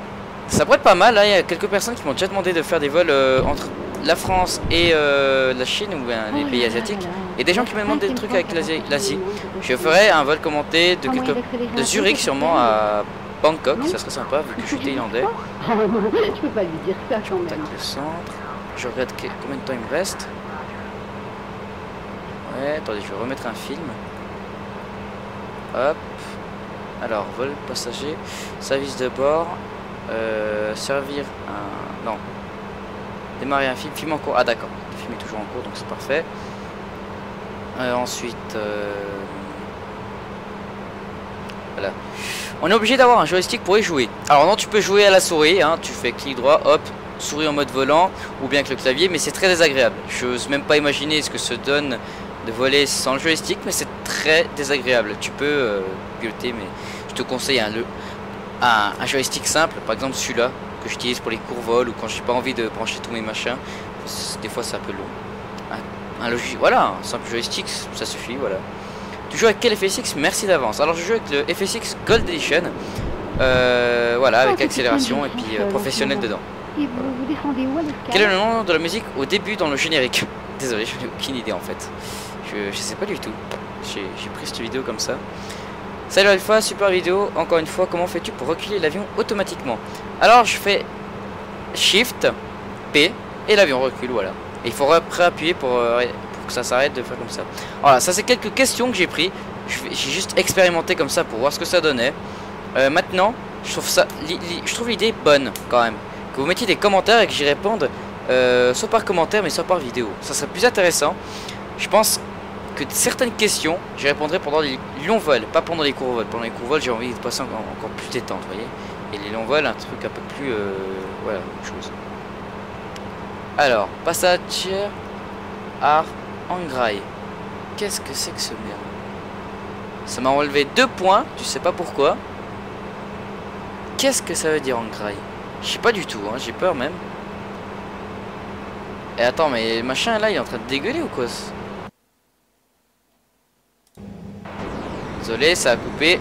Ça pourrait être pas mal, là il y a quelques personnes qui m'ont déjà demandé de faire des vols entre la France et la Chine ou bien les pays asiatiques. Et des gens qui me demandent des trucs avec l'Asie. Je ferai un vol commenté de Zurich sûrement à Bangkok, ça serait sympa vu que je suis thaïlandais. Je peux pas lui dire ça quand même. Contact le centre. Je regarde combien de temps il me reste. Ouais, attendez, je vais remettre un film. Hop. Alors, vol passager, service de bord, servir un... Non. Démarrer un film en cours. Ah d'accord, le film est toujours en cours, donc c'est parfait. Ensuite... Voilà. On est obligé d'avoir un joystick pour y jouer. Alors non, tu peux jouer à la souris, hein, tu fais clic droit, hop, souris en mode volant, ou bien avec le clavier, mais c'est très désagréable. Je n'ose même pas imaginer ce que se donne de voler sans le joystick, mais c'est très désagréable. Tu peux piloter, mais je te conseille un joystick simple, par exemple celui-là, que j'utilise pour les courts vols, ou quand j'ai pas envie de brancher tous mes machins. Des fois c'est un peu long. Voilà, un simple joystick, ça suffit, voilà. Tu joues avec quel FSX? Merci d'avance. Alors je joue avec le FSX Gold Edition. Voilà, avec accélération et puis professionnel dedans. Et vous descendez où à l'escale? Quel est le nom de la musique au début dans le générique? Désolé, je n'ai aucune idée en fait. Je sais pas du tout. J'ai pris cette vidéo comme ça. Salut Alpha, super vidéo. Encore une fois, comment fais-tu pour reculer l'avion automatiquement? Alors je fais Shift, P et l'avion recule, voilà. Et il faut réappuyer pour que ça s'arrête de faire comme ça. Voilà, ça c'est quelques questions que j'ai pris. J'ai juste expérimenté comme ça pour voir ce que ça donnait. Maintenant, je trouve l'idée bonne quand même. Que vous mettiez des commentaires et que j'y réponde soit par commentaire mais soit par vidéo. Ça serait plus intéressant. Je pense que certaines questions, j'y répondrai pendant les longs vols, pas pendant les courts vols. Pendant les courts vols, j'ai envie de passer encore plus détente, vous voyez. Et les longs vols, un truc un peu plus... voilà, autre chose. Alors, passage à Angrai. Qu'est-ce que c'est que ce merde? Ça m'a enlevé 2 points, tu sais pas pourquoi. Qu'est-ce que ça veut dire Angrai? Je sais pas du tout, hein, j'ai peur même. Et attends, mais le machin là, il est en train de dégueuler ou quoi? Désolé, ça a coupé.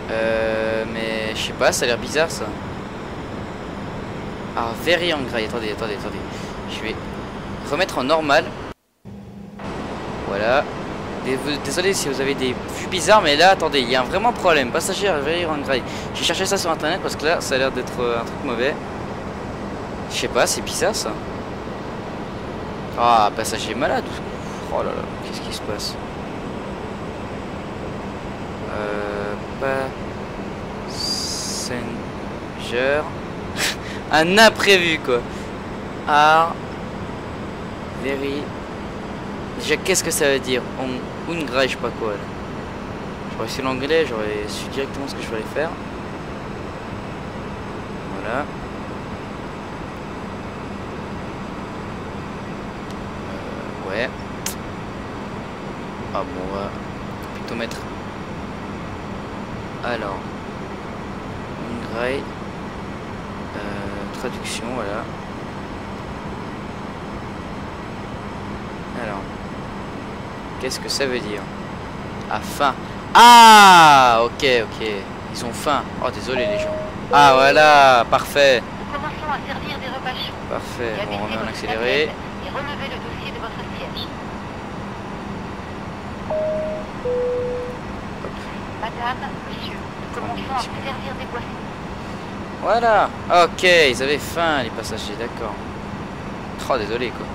Mais je sais pas, ça a l'air bizarre ça. Ah, very angry. Attendez. Je vais remettre en normal. Voilà. Désolé si vous avez des vues bizarres, mais là, attendez, il y a vraiment problème. Passager very angry. J'ai cherché ça sur internet parce que là, ça a l'air d'être un truc mauvais. Je sais pas, c'est bizarre ça. Ah, passager malade. Oh là là, qu'est-ce qui se passe? Passenger. Un imprévu quoi. Ah. Very. Déjà qu'est-ce que ça veut dire? Ungra, je sais pas quoi là. J'aurais su l'anglais, j'aurais su directement ce que je fallait faire. Voilà. Ouais. Ah bon, on va plutôt mettre. Alors. Ingray. Traduction, voilà. Alors. Qu'est-ce que ça veut dire? Ah, faim. Ah, ok, ok. Ils ont faim. Oh, désolé les gens. Ah, voilà, parfait. Nous commençons à servir des repas chauds. Parfait. Bon, on remet en votre accéléré. tablette Et relevez le dossier de votre siège. Madame, monsieur, nous commençons à vous servir des boissons. Voilà. Ok, ils avaient faim, les passagers, d'accord. Oh, désolé, quoi.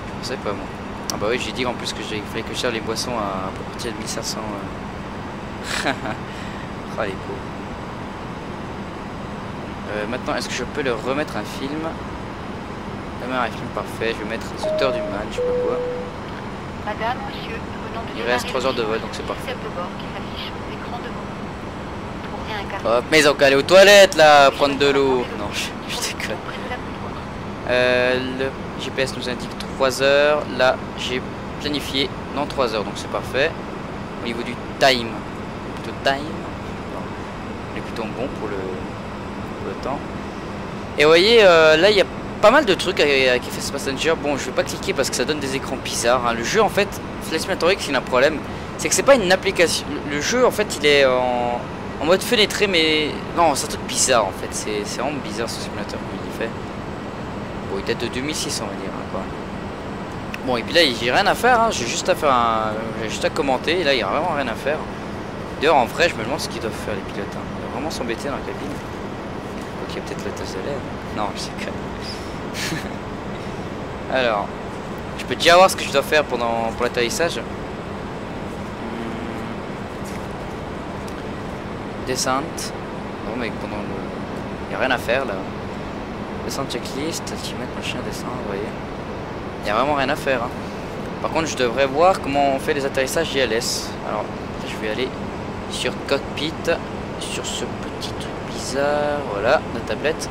Je pensais pas, moi. Ah bah oui, j'ai dit en plus que il fallait que je serve les boissons à partir de 1500. Oh, les pauvres. Maintenant, est-ce que je peux leur remettre un film? Un film parfait, je vais mettre les auteurs du match, je sais pas quoi. Madame, monsieur, nous venons de Il reste 3 heures de vol, donc c'est parfait. de bord qui s'affiche sur l'écran de bord. Vous trouverez un carton. Hop, mais ils ont qu'à aller aux toilettes là, prendre de l'eau. Non, je déconne. Près de la bouilloire. Le GPS nous indique 3 heures. Là, j'ai planifié dans 3 heures, donc c'est parfait. Au niveau du time, plutôt time, on est plutôt bon pour le temps. Et vous voyez, là, il y a pas mal de trucs avec FS Passenger. Bon, je vais pas cliquer parce que ça donne des écrans bizarres. Hein. Le jeu, en fait, Flight Simulator X, il a un problème. C'est que c'est pas une application. Le jeu, en fait, il est en mode fenêtré, mais non, c'est un truc bizarre en fait. C'est vraiment bizarre ce simulateur comme il fait. Bon, il date de 2600, on va dire. Hein, quoi. Bon, et puis là, j'ai rien à faire. Hein. J'ai juste à faire j'ai juste à commenter. Et là, il y a vraiment rien à faire. D'ailleurs, en vrai, je me demande ce qu'ils doivent faire les pilotes. Hein. Ils doivent vraiment s'embêter dans la cabine. Ok, peut-être le test de l'air. Non, je sais quand même. Alors, je peux déjà voir ce que je dois faire pour l'atterrissage. Descente. Bon, mais pendant le. Il n'y a rien à faire là. Descente checklist, ultimate, machin, descente, vous voyez. Il n'y a vraiment rien à faire. Hein. Par contre, je devrais voir comment on fait les atterrissages JLS. Alors, je vais aller sur cockpit, sur ce petit truc bizarre. Voilà, la tablette.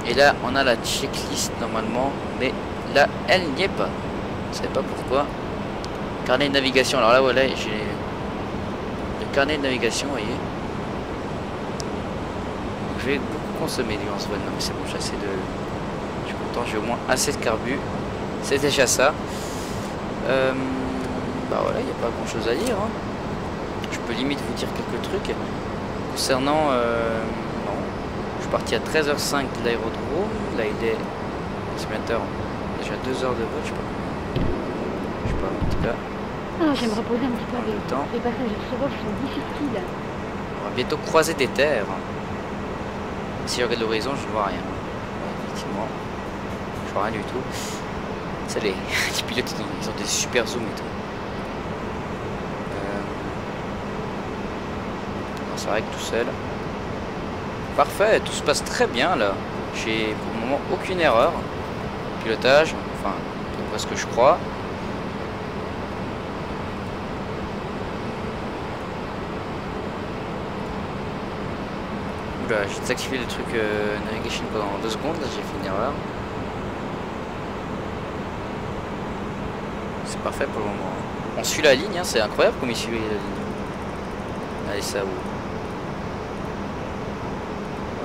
Et là, on a la checklist normalement. Mais là, elle n'y est pas. Je ne sais pas pourquoi. Carnet de navigation. Alors là, voilà, j'ai. Carnet de navigation, vous voyez. Je vais beaucoup consommer durant ce vol. Non mais c'est bon, j'ai assez de. Je suis content, j'ai au moins assez de carbu. C'est déjà ça. Bah voilà, il n'y a pas grand chose à dire. Hein. Je peux limite vous dire quelques trucs. Concernant. Non. Je suis parti à 13h05 de l'aérodrome. Là il est. Simulateur. Déjà 2 heures de vol, je sais pas. Je sais pas, en tout cas. Ah, j'aime reposer un petit peu avec le temps. Les passages de ce vol sont difficiles. On va bientôt croiser des terres. Si je regarde l'horizon, je ne vois rien. Ouais, effectivement. Je vois rien du tout. Ça, les pilotes, ils ont des super zooms et tout. Ça règle tout seul. Parfait, tout se passe très bien là. J'ai pour le moment aucune erreur. Pilotage, enfin, d'après ce que je crois. J'ai désactivé le truc navigation pendant 2 secondes, là j'ai fait une erreur. C'est parfait pour le moment. On suit la ligne, hein, c'est incroyable comme il suit la ligne. Allez, ça où?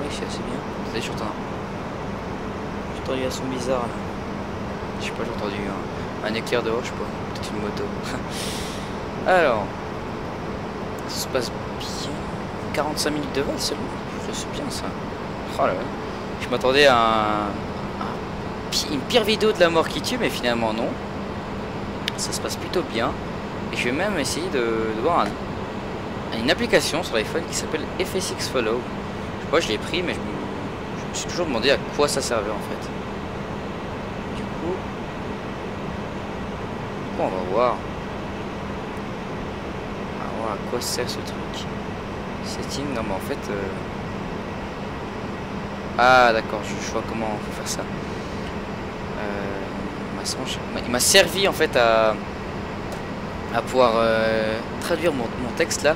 Oui, c'est assez bien. Attendez, j'entends un son bizarre là. Je sais pas, j'ai entendu un éclair dehors, je sais pas. Peut-être une moto. Alors, ça se passe bien. 45 minutes de vol seulement. C'est bien ça. Oh là là. Je m'attendais à une pire vidéo de la mort qui tue, mais finalement non. Ça se passe plutôt bien. Et je vais même essayer de voir une application sur l'iPhone qui s'appelle FSX Follow. Je sais pas, je l'ai pris, mais je me suis toujours demandé à quoi ça servait en fait. Du coup, on va voir. On va voir à quoi sert ce truc. Setting, non mais en fait. Ah d'accord, je vois comment on peut faire ça. Il m'a servi en fait à à pouvoir traduire mon texte là.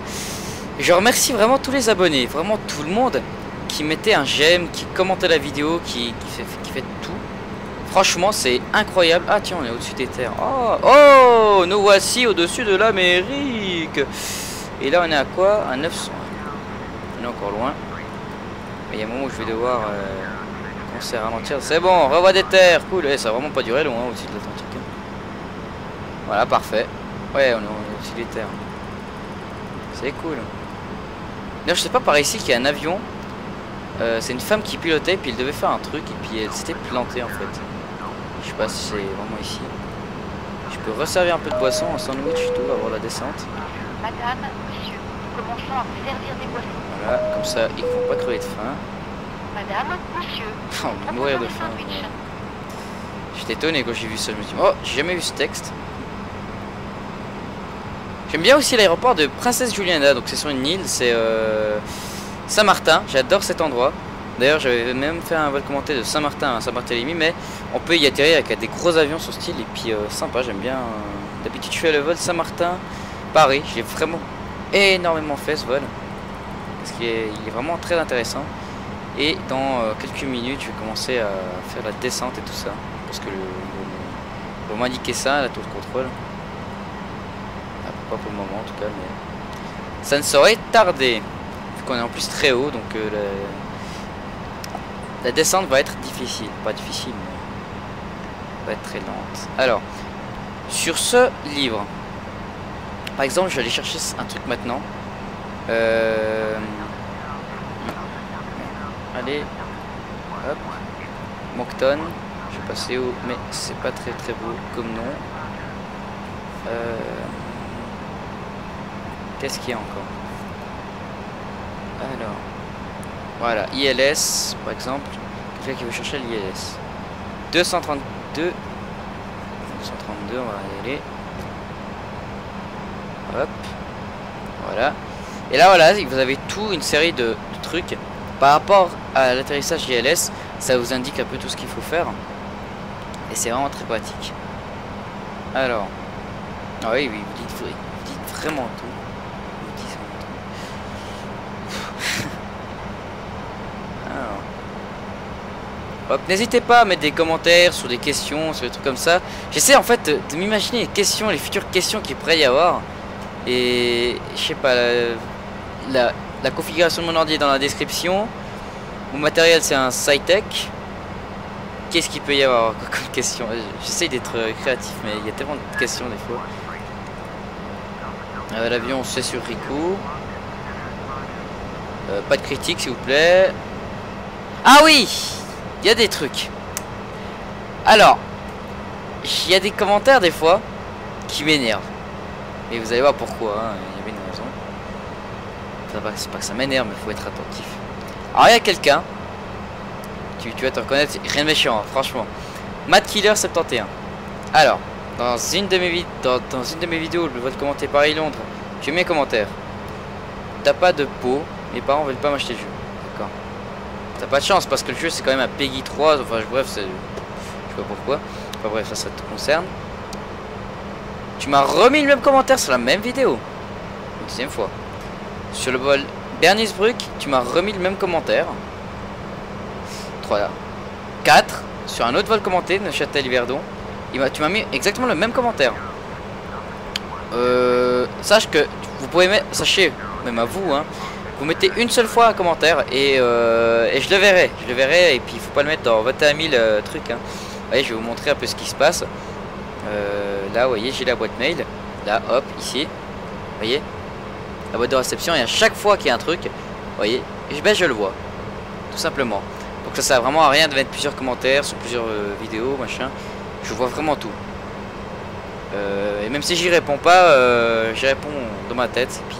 Je remercie vraiment tous les abonnés, vraiment tout le monde qui mettait un j'aime, qui commentait la vidéo, qui fait tout. Franchement, c'est incroyable. Ah tiens, on est au-dessus des terres. Oh, nous voici au-dessus de l'Amérique. Et là, on est à quoi? À 900. On est encore loin. Mais il y a un moment où je vais devoir commencer à ralentir. C'est bon, on revoit des terres. Cool. Et ça va vraiment pas durer loin au-dessus de l'Atlantique. Voilà, parfait. Ouais, on est au-dessus des terres. C'est cool. D'ailleurs, je sais pas par ici qu'il y a un avion. C'est une femme qui pilotait, puis elle devait faire un truc, et puis elle s'était plantée en fait. Je sais pas si c'est vraiment ici. Je peux resservir un peu de boisson, un sandwich, tout, avant la descente. Madame, monsieur, commençons à vous servir des boissons. Voilà, comme ça, ils ne vont pas crever de faim. Madame, monsieur, On va mourir de faim. J'étais étonné quand j'ai vu ça, je me suis dit, oh, j'ai jamais vu ce texte. J'aime bien aussi l'aéroport de Princesse Juliana, donc c'est sur une île, c'est Saint-Martin, j'adore cet endroit. D'ailleurs, j'avais même fait un vol commenté de Saint-Martin à Saint-Barthélemy, mais on peut y atterrir avec des gros avions sur style, et puis sympa, j'aime bien. D'habitude, je fais le vol Saint-Martin-Paris, j'ai vraiment énormément fait ce vol, parce qu'il est vraiment très intéressant. Et dans quelques minutes, je vais commencer à faire la descente et tout ça, parce que on va m'indiquer ça, la tour de contrôle. Pas pour le moment en tout cas, mais ça ne saurait tarder, vu qu'on est en plus très haut, donc la descente va être difficile, pas difficile, mais va être très lente. Alors, sur ce livre, par exemple, je vais aller chercher un truc maintenant. Allez, hop, Moncton, je vais passer où, mais c'est pas très beau comme nom. Qu'est-ce qu'il y a encore? Alors, voilà, ILS, par exemple. Quelqu'un qui veut chercher l'ILS. 232. 232, on va y aller. Hop. Voilà. Et là, voilà, vous avez tout une série de trucs. Par rapport à l'atterrissage ILS, ça vous indique un peu tout ce qu'il faut faire. Et c'est vraiment très pratique. Alors. Ah oui, vous dites vraiment tout. N'hésitez pas à mettre des commentaires sur des questions, sur des trucs comme ça. J'essaie en fait de m'imaginer les questions, les futures questions qu'il pourrait y avoir. Et je sais pas, la configuration de mon ordi est dans la description. Mon matériel c'est un Cytec. Qu'est-ce qu'il peut y avoir comme question? J'essaie d'être créatif, mais il y a tellement de questions des fois. L'avion c'est sur Riku. Pas de critique s'il vous plaît. Ah oui! Il y a des trucs. Alors, il y a des commentaires des fois qui m'énervent. Et vous allez voir pourquoi. Hein. Il y avait une raison. C'est pas que ça m'énerve, mais il faut être attentif. Alors, il y a quelqu'un. Tu vas te reconnaître. Rien de méchant, hein, franchement. MadKiller71. Alors, dans une de mes vidéos, le vol commenté Paris-Londres, j'ai mis un commentaire. T'as pas de peau. Mes parents veulent pas m'acheter le jeu. D'accord. T'as pas de chance parce que le jeu c'est quand même un Peggy 3, enfin bref, je sais pas pourquoi. Enfin bref, ça te concerne. Tu m'as remis le même commentaire sur la même vidéo. Une deuxième fois. Sur le vol Bernisbruck, tu m'as remis le même commentaire. 3 là. 4, sur un autre vol commenté, Neuchâtel-Yverdon. Tu m'as mis exactement le même commentaire. Sache que vous pouvez mettre, sachez, même à vous, hein. Vous mettez une seule fois un commentaire et je le verrai. Et puis il faut pas le mettre dans 21 000 trucs. Hein. Vous voyez, je vais vous montrer un peu ce qui se passe. Là, vous voyez, j'ai la boîte mail. Là, hop, ici. Vous voyez, la boîte de réception. Et à chaque fois qu'il y a un truc, vous voyez, je le vois. Tout simplement. Donc ça sert vraiment à rien de mettre plusieurs commentaires sur plusieurs vidéos, machin. Je vois vraiment tout. Et même si j'y réponds pas, j'y réponds dans ma tête. Et puis,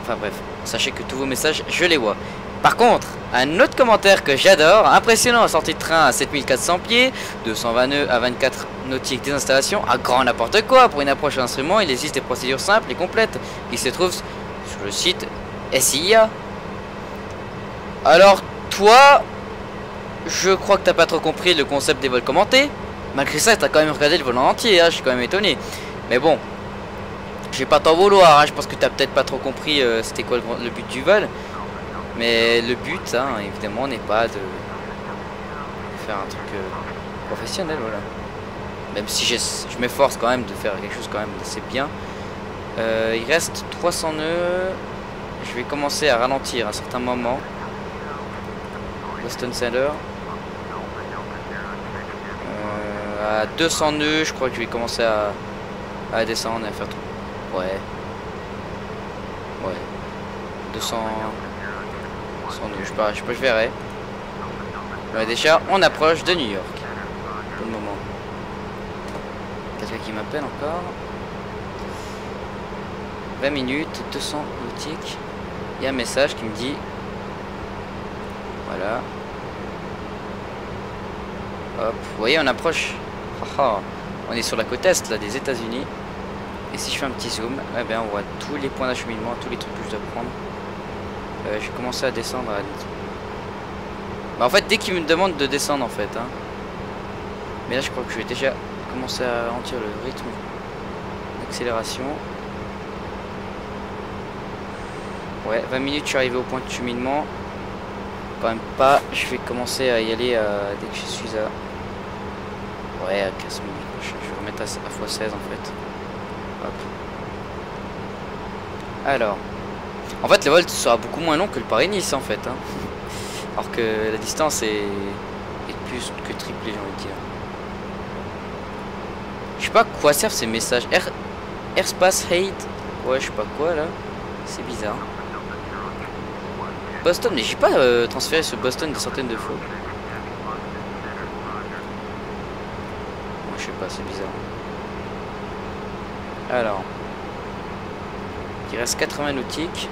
enfin bref. Sachez que tous vos messages, je les vois. Par contre, un autre commentaire que j'adore. Impressionnant, sortie de train à 7400 pieds, 220 nœuds à 24 nautiques désinstallation, à grand n'importe quoi. Pour une approche à l'instrument, il existe des procédures simples et complètes qui se trouvent sur le site SIA. Alors, toi, je crois que t'as pas trop compris le concept des vols commentés. Malgré ça, t'as quand même regardé le vol en entier, hein, je suis quand même étonné. Mais bon, Je vais pas t'en vouloir, hein. Je pense que t'as peut-être pas trop compris c'était quoi le but du vol. Mais le but, hein, évidemment, n'est pas de faire un truc professionnel, voilà. Même si je m'efforce quand même de faire quelque chose quand même d'assez bien. Il reste 300 nœuds. Je vais commencer à ralentir à un certain moment. Boston Center. À 200 nœuds, je crois que je vais commencer à descendre et à faire tout. Ouais. 200 nœuds, je sais pas, je verrai. Ouais, déjà, on approche de New York. Pour le moment. Quelqu'un qui m'appelle encore. 20 minutes, 200 nautiques. Il y a un message qui me dit. Voilà. Hop, vous voyez, on approche. On est sur la côte est là, des États-Unis. Et si je fais un petit zoom, eh bien, on voit tous les points d'acheminement, tous les trucs que je dois prendre. Je vais commencer à descendre à bah, en fait, dès qu'il me demande de descendre, en fait. Hein. Mais là, je crois que je vais déjà commencer à ralentir le rythme d'accélération. Ouais, 20 minutes, je suis arrivé au point de cheminement. Quand même pas, je vais commencer à y aller dès que je suis à... Ouais, à 15 minutes. Je vais remettre à x16 en fait. Hop. Alors. En fait, le vol sera beaucoup moins long que le Paris-Nice en fait. Hein. Alors que la distance est plus que triplée, j'ai envie de dire. Je sais pas à quoi servent ces messages. Airspace hate. Ouais, je sais pas quoi là. C'est bizarre. Boston, mais j'ai pas transféré ce Boston des centaines de fois. Bon, je sais pas, c'est bizarre. Alors. Il reste 80 nautiques.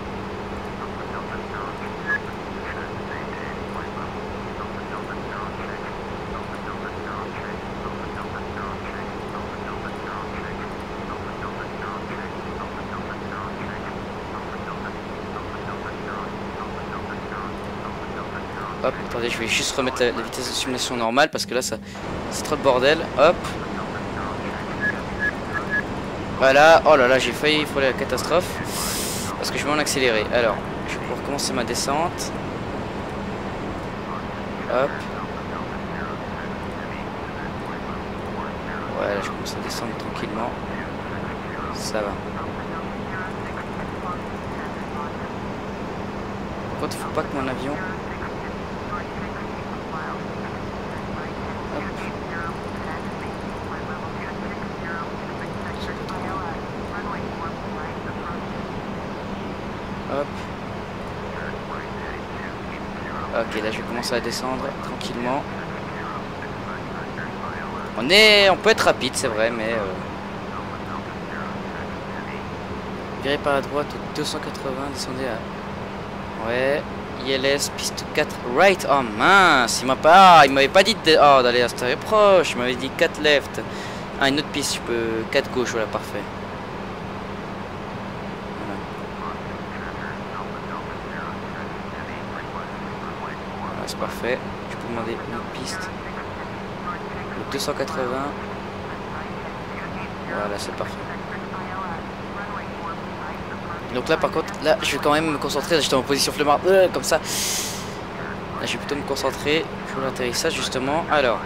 Hop, attendez, je vais juste remettre la vitesse de simulation normale parce que là, c'est trop de bordel. Hop. Voilà. Oh là là, j'ai failli frôler la catastrophe parce que je vais en accélérer. Alors, je vais pouvoir commencer ma descente. Hop. Voilà, je commence à descendre tranquillement. Ça va. Par contre, il faut pas que mon avion... Hop. Ok, là je vais commencer à descendre tranquillement. On peut être rapide, c'est vrai, mais virez par la droite au 280, descendez à... Ouais, ILS, piste 4 right. Oh mince, il m'avait pas dit de... Oh, d'aller à c'était proche, il m'avait dit 4 left. Ah, une autre piste, je peux... 4 gauche, voilà, parfait. C'est parfait, je peux demander une autre piste. Le 280. Voilà, c'est parfait. Donc là par contre, là je vais quand même me concentrer, j'étais en position flemmard, comme ça. Là je vais plutôt me concentrer pour l'atterrissage justement. Alors.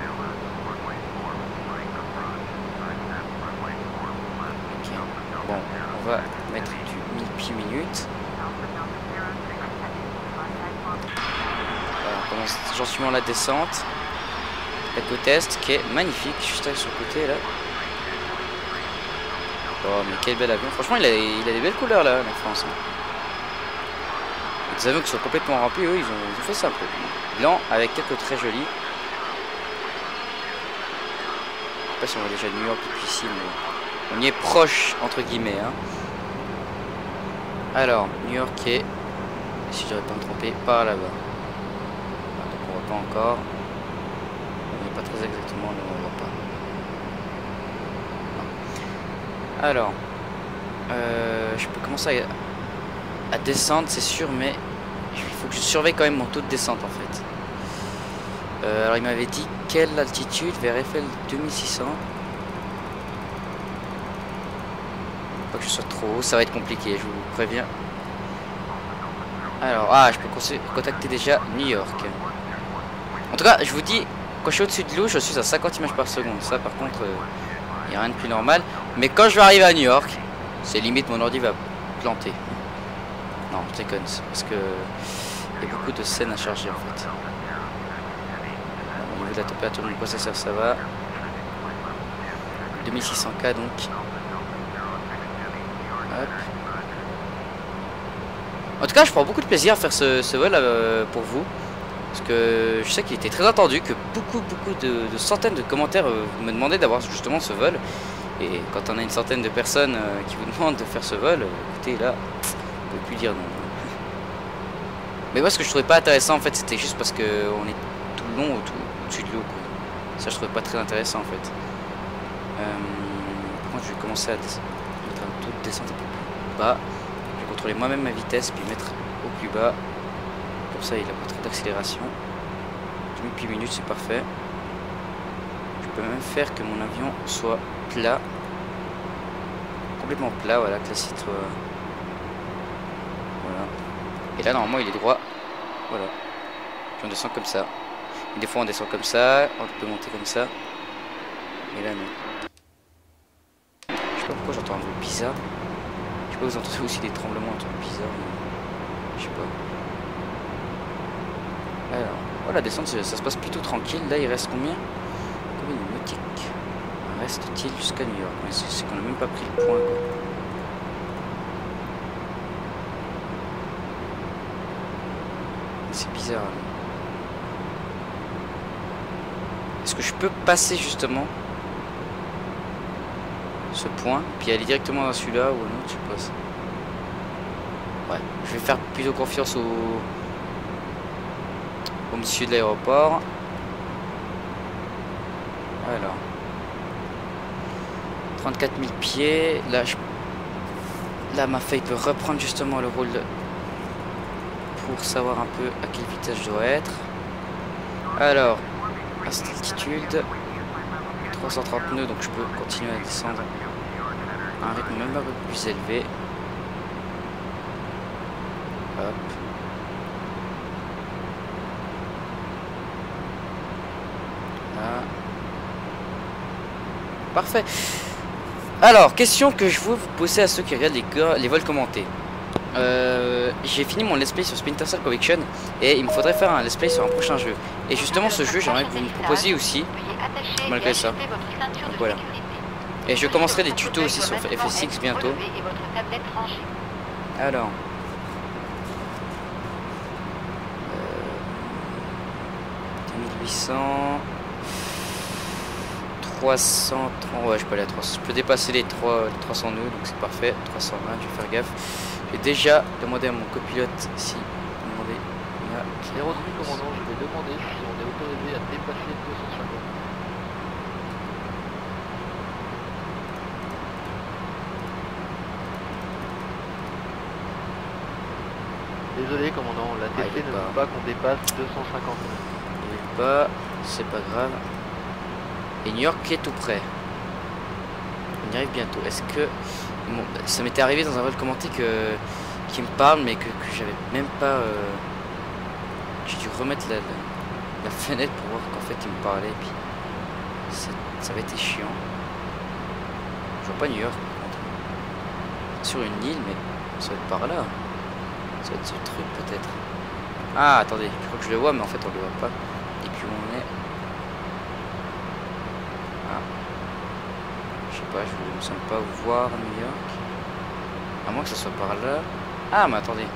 Ok, bon, on va mettre du 1000 pieds minutes. Gentiment la descente, la côte est qui est magnifique, juste sur le côté là. Oh mais quel bel avion, franchement il a des belles couleurs là, la France. Les avions qui sont complètement remplis, eux ils ont fait ça un peu. Blanc avec quelques très jolis. Je sais pas si on voit déjà New York depuis ici, mais on y est proche entre guillemets. Hein. Alors, New York est, si je devrais pas me tromper, par là-bas. Pas encore, on n'est pas très exactement, mais on voit pas. Alors, je peux commencer à descendre, c'est sûr, mais il faut que je surveille quand même mon taux de descente en fait. Alors il m'avait dit quelle altitude vers Eiffel 2600. Pas que je sois trop haut, ça va être compliqué, je vous préviens. Alors, je peux contacter déjà New York. En tout cas, je vous dis, quand je suis au-dessus de l'eau, je suis à 50 images par seconde. Ça, par contre, il n'y a rien de plus normal. Mais quand je vais arriver à New York, c'est limite mon ordi va planter. Non, je déconne, parce que il y a beaucoup de scènes à charger en fait. Au niveau de la température du processeur, ça va. 2600K donc. Hop. En tout cas, je prends beaucoup de plaisir à faire ce vol pour vous. Parce que je sais qu'il était très attendu, que beaucoup de centaines de commentaires me demandaient d'avoir justement ce vol. Et quand on a une centaine de personnes qui vous demandent de faire ce vol, écoutez là, on peut plus dire non. Mais moi ce que je trouvais pas intéressant en fait, c'était juste parce que on est tout le long au-dessus de l'eau. Ça je trouvais pas très intéressant en fait. Par contre je vais commencer à mettre un taux de descente un peu plus bas. Je vais contrôler moi-même ma vitesse puis mettre au plus bas. Comme ça il a pas trop d'accélération. 10 minutes c'est parfait. Je peux même faire que mon avion soit plat. Complètement plat, voilà, que la site soit... Voilà. Et là normalement il est droit. Voilà. Puis on descend comme ça. Et des fois on descend comme ça, on peut monter comme ça. Et là non. Je sais pas pourquoi j'entends un bruit bizarre. Je sais pas, vous entendez aussi des tremblements, un truc bizarre. Mais... Je sais pas. Alors, voilà, la descente ça se passe plutôt tranquille. Là il reste combien? Combien de nautiques reste-t-il jusqu'à New York? C'est qu'on n'a même pas pris le point quoi. C'est bizarre. Est-ce que je peux passer justement ce point puis aller directement dans celui-là ou un autre? Je sais pas. Ouais, je vais faire plutôt confiance au monsieur de l'aéroport. Alors 34 000 pieds. Là ma feuille peut reprendre justement le rôle pour savoir un peu à quelle vitesse je dois être. Alors à cette altitude 330 nœuds, donc je peux continuer à descendre à un rythme même un peu plus élevé. Hop. Là. Parfait. Alors, question que je veux vous poser à ceux qui regardent les vols commentés. J'ai fini mon let's play sur Splinter Cell Conviction et il me faudrait faire un let's play sur un prochain jeu. Et justement ce jeu j'aimerais que vous me proposiez aussi, malgré ça. Donc voilà. Et je commencerai des tutos aussi sur FSX bientôt. Alors 2800 330, ouais je peux aller à 300, je peux dépasser les 300 nœuds donc c'est parfait. 320, je vais faire gaffe. J'ai déjà demandé à mon copilote si demandé. Aérodrome commandant, je vais demander si on est autorisé à dépasser 250. Désolé commandant, la TC ne veut pas qu'on dépasse 250. Il veut pas, c'est pas grave. Et New York est tout près. On y arrive bientôt. Est-ce que... Bon, ça m'était arrivé dans un vol commenté qui me parle mais que j'avais même pas... J'ai dû remettre la fenêtre pour voir qu'en fait il me parlait et puis ça avait été chiant. Je vois pas New York par contre. Sur une île mais ça va être par là. Ça va être ce truc peut-être. Ah attendez, je crois que je le vois mais en fait on le voit pas. Et puis on est... Ah. Je sais pas, je ne sens pas voir New York. À moins que ça soit par là. Ah mais attendez.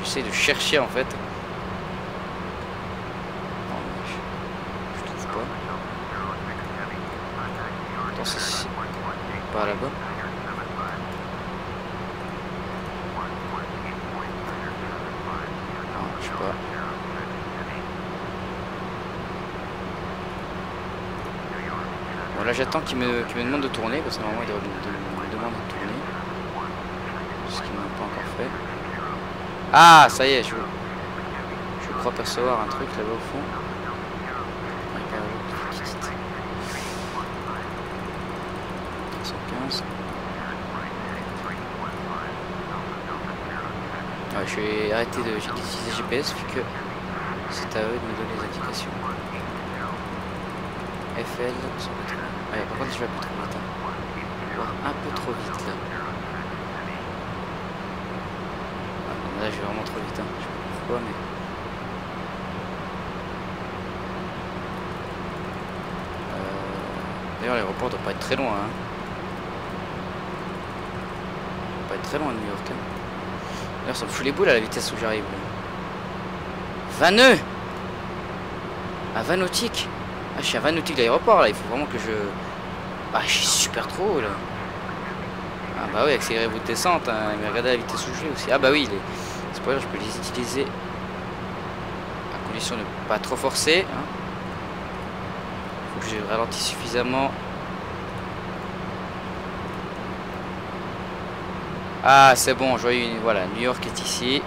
J'essaie de chercher en fait. Non, mais je trouve pas. Attends, c'est par là-bas. Non, je sais pas. Bon là j'attends qu'il me demande de tourner parce que normalement il me demande de tourner. Ce qu'il m'a pas encore fait. Ah, ça y est, je crois percevoir un truc là-bas au fond. 115. Ouais, je vais arrêter d'utiliser GPS vu que c'est à eux de me donner les indications. FL 180. Ouais, par contre je vais un peu trop vite. Hein. Un peu trop vite là. Ah, là je vais vraiment trop vite. Hein. Je sais pas pourquoi mais. D'ailleurs l'aéroport doit pas être très loin. Hein. Doit pas être très loin de New York. Hein. D'ailleurs ça me fout les boules à la vitesse où j'arrive. 20 nœuds à 20 nautiques. Ah je suis à 20 nautiques de l'aéroport là, il faut vraiment que je... Ah je suis super trop haut là. Ah bah oui, accélérer votre descente, hein. Mais regardez la vitesse où je vais aussi. Ah bah oui, c'est pas grave, je peux les utiliser à condition de pas trop forcer. Hein. Faut que je ralentisse suffisamment. Ah c'est bon, je vois une... Voilà, New York est ici.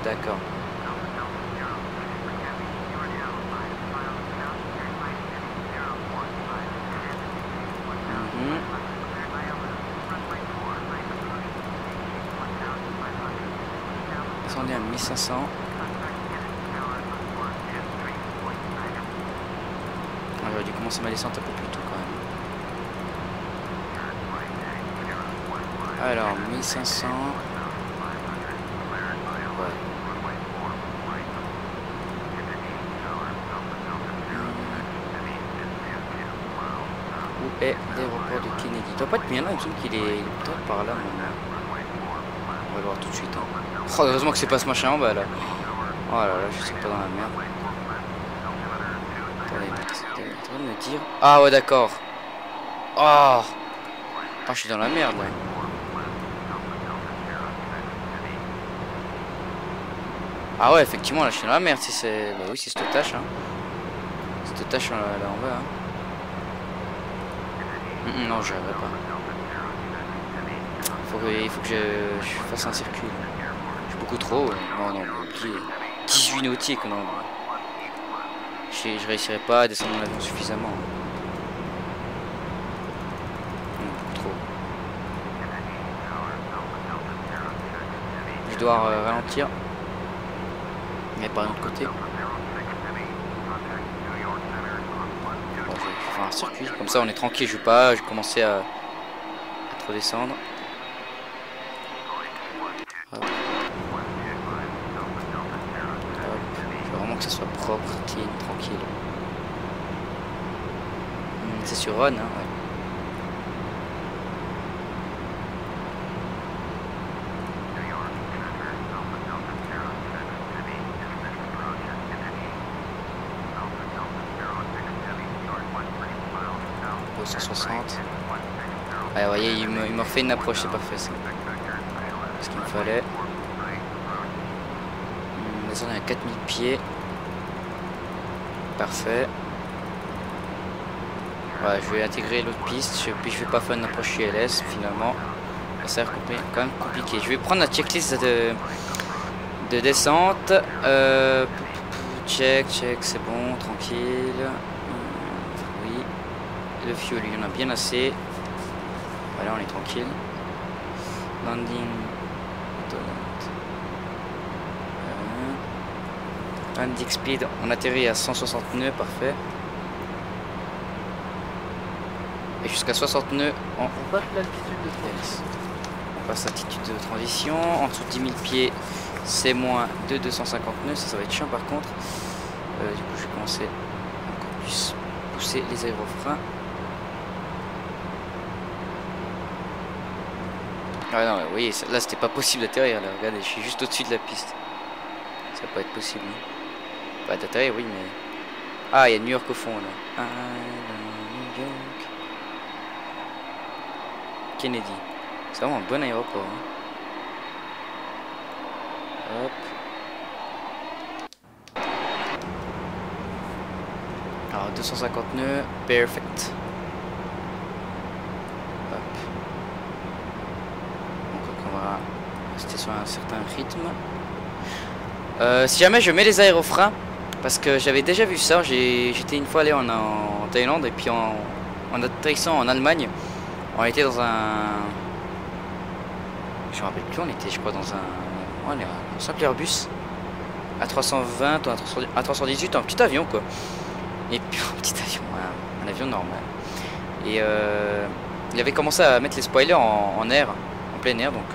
D'accord. Descendez à 1500. J'aurais dû commencer ma descente un peu plus tôt quand même. Alors 1500. Ouais. Où est l'aéroport de Kennedy? Il doit pas être bien là, il me semble qu'il est peut-être par là. On va le voir tout de suite. Hein. Oh, heureusement que c'est pas ce machin en bas là. Oh là là, je suis pas dans la merde. Attendez, t'es en train de me dire. Ah ouais, d'accord. Oh, je suis dans la merde là. Ah ouais, effectivement, là je suis dans la merde. Si c'est. Bah oui, c'est cette tâche. Hein. Cette tâche là en bas. Hein. Non, j'y arriverai pas. Il faut que je fasse un circuit. Je suis beaucoup trop. Non, non, 18 nautiques, non. Je réussirai pas à descendre mon avion suffisamment. Non, beaucoup trop. Je dois ralentir. Mais par un autre côté. Bon, je vais faire un circuit. Comme ça, on est tranquille. Je vais commencer à trop descendre. Hop. Hop. Je veux vraiment que ça soit propre, clean, tranquille. C'est sur Run, hein, ouais. Oh, 160. Ah, vous voyez, il me refait une approche, c'est parfait ça. Ce qu'il me fallait. On est à 4000 pieds. Parfait. Voilà, je vais intégrer l'autre piste. Puis je vais pas faire une approche ILS finalement. Ça a l'air quand même compliqué. Je vais prendre la checklist de descente. Check, c'est bon, tranquille. Oui. Le fuel, il y en a bien assez. Voilà, on est tranquille. Landing. Landing speed, on atterrit à 160 nœuds, parfait. Et jusqu'à 60 nœuds, on passe l'altitude de transition. On passe l'altitude de transition. En dessous de 10 000 pieds, c'est moins de 250 nœuds. Ça va être chiant par contre. Du coup, je vais commencer encore plus pousser les aérofreins. Ah non, vous voyez, là c'était pas possible d'atterrir. Là, regardez, je suis juste au-dessus de la piste. Ça va pas être possible. Pas d'atterrir, oui, mais. Ah, il y a New York au fond là. New York. Kennedy. C'est vraiment un bon aéroport. Hein. Hop. Alors 250 nœuds, perfect. Hop. Donc on va rester sur un certain rythme. Si jamais je mets les aérofreins, parce que j'avais déjà vu ça, j'étais une fois allé en Thaïlande et puis en atterrissant en Allemagne, On était dans un... Je me rappelle plus, on était je crois dans un... Ouais, un simple Airbus A320 ou A318, un petit avion quoi. Et puis un petit avion, un avion normal. Et il avait commencé à mettre les spoilers en air, en plein air. Donc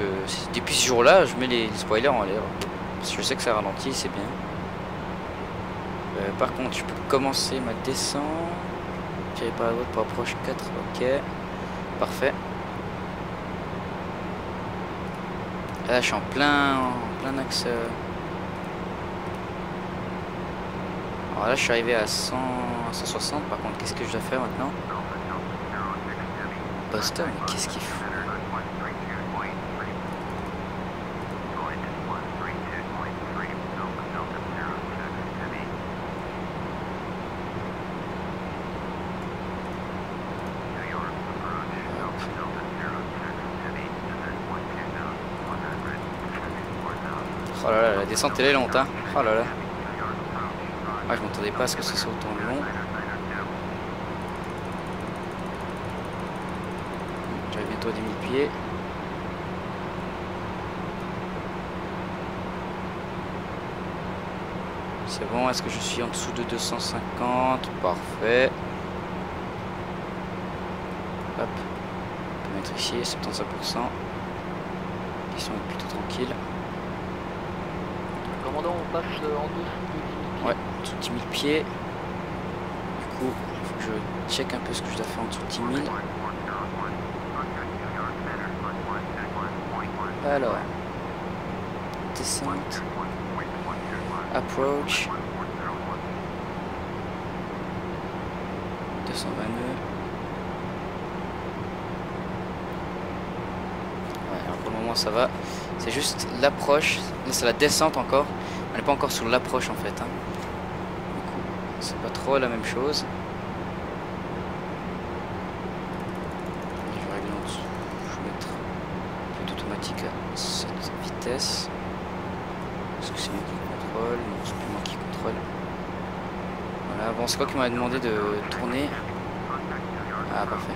depuis ce jour-là, je mets les spoilers en l'air. Parce que je sais que ça ralentit, c'est bien. Par contre, je peux commencer ma descente. J'avais pas la droite pour approche 4, ok. Parfait. Là, je suis en plein axe. Alors là, je suis arrivé à 160. Par contre, qu'est-ce que je dois faire maintenant? Boston, qu'est-ce qu'il faut? Oh là là, la descente elle est lente hein. Oh là là. Ah, je m'attendais pas à ce que ce soit autant long. J'arrive bientôt à 10 000 pieds. C'est bon, est-ce que je suis en dessous de 250? Parfait. Hop. On peut mettre ici 75%. Ils sont plutôt tranquilles. Commandant, on passe en dessous de 10 000 pieds. Ouais, en dessous de 10 000 pieds. Du coup, il faut que je check un peu ce que je dois faire en dessous de 10 000. Alors, descente, approach, 220 nœuds. Ouais, alors pour le moment ça va. C'est juste l'approche. Là c'est la descente encore. On n'est pas encore sur l'approche en fait. Hein. Du coup, c'est pas trop la même chose. Je vais régler en dessous. Je vais mettre plutôt automatique à cette vitesse. Est-ce que c'est moi qui contrôle? Non, c'est plus moi qui contrôle. Voilà, bon, c'est quoi qui m'a demandé de tourner? Ah, parfait.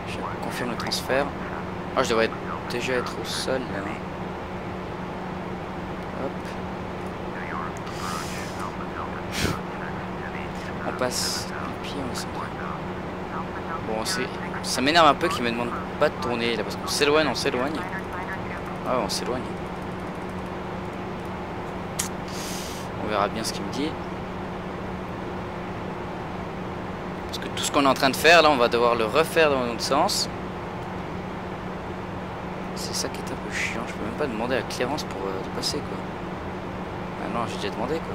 Je confirme le transfert. Ah, je devrais déjà être au sol là. Hop. On passe le pied, on s'en... Bon, ça m'énerve un peu qu'il me demande pas de tourner là parce qu'on s'éloigne, on s'éloigne. Ah ouais, on s'éloigne. On verra bien ce qu'il me dit. Parce que tout ce qu'on est en train de faire là, on va devoir le refaire dans l'autre sens. C'est ça qui est un peu chiant. Je peux même pas demander la clémence pour passer quoi. Ah non, j'ai déjà demandé quoi.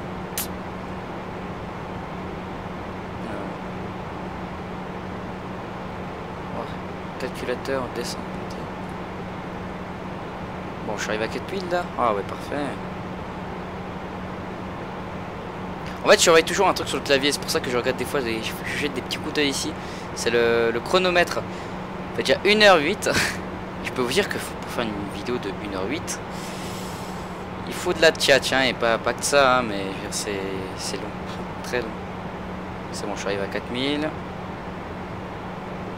Calculateur descend. Bon, je suis arrivé à 4000 là. Ah ouais, parfait. En fait, je surveille toujours un truc sur le clavier. C'est pour ça que je regarde des fois, je jette des petits coups d'œil ici. C'est le chronomètre. Ça fait déjà 1h08. Je peux vous dire que pour faire une vidéo de 1h08, il faut de la tchatch, hein, et pas que ça, hein, mais c'est long. Très long. C'est bon, je suis arrivé à 4000.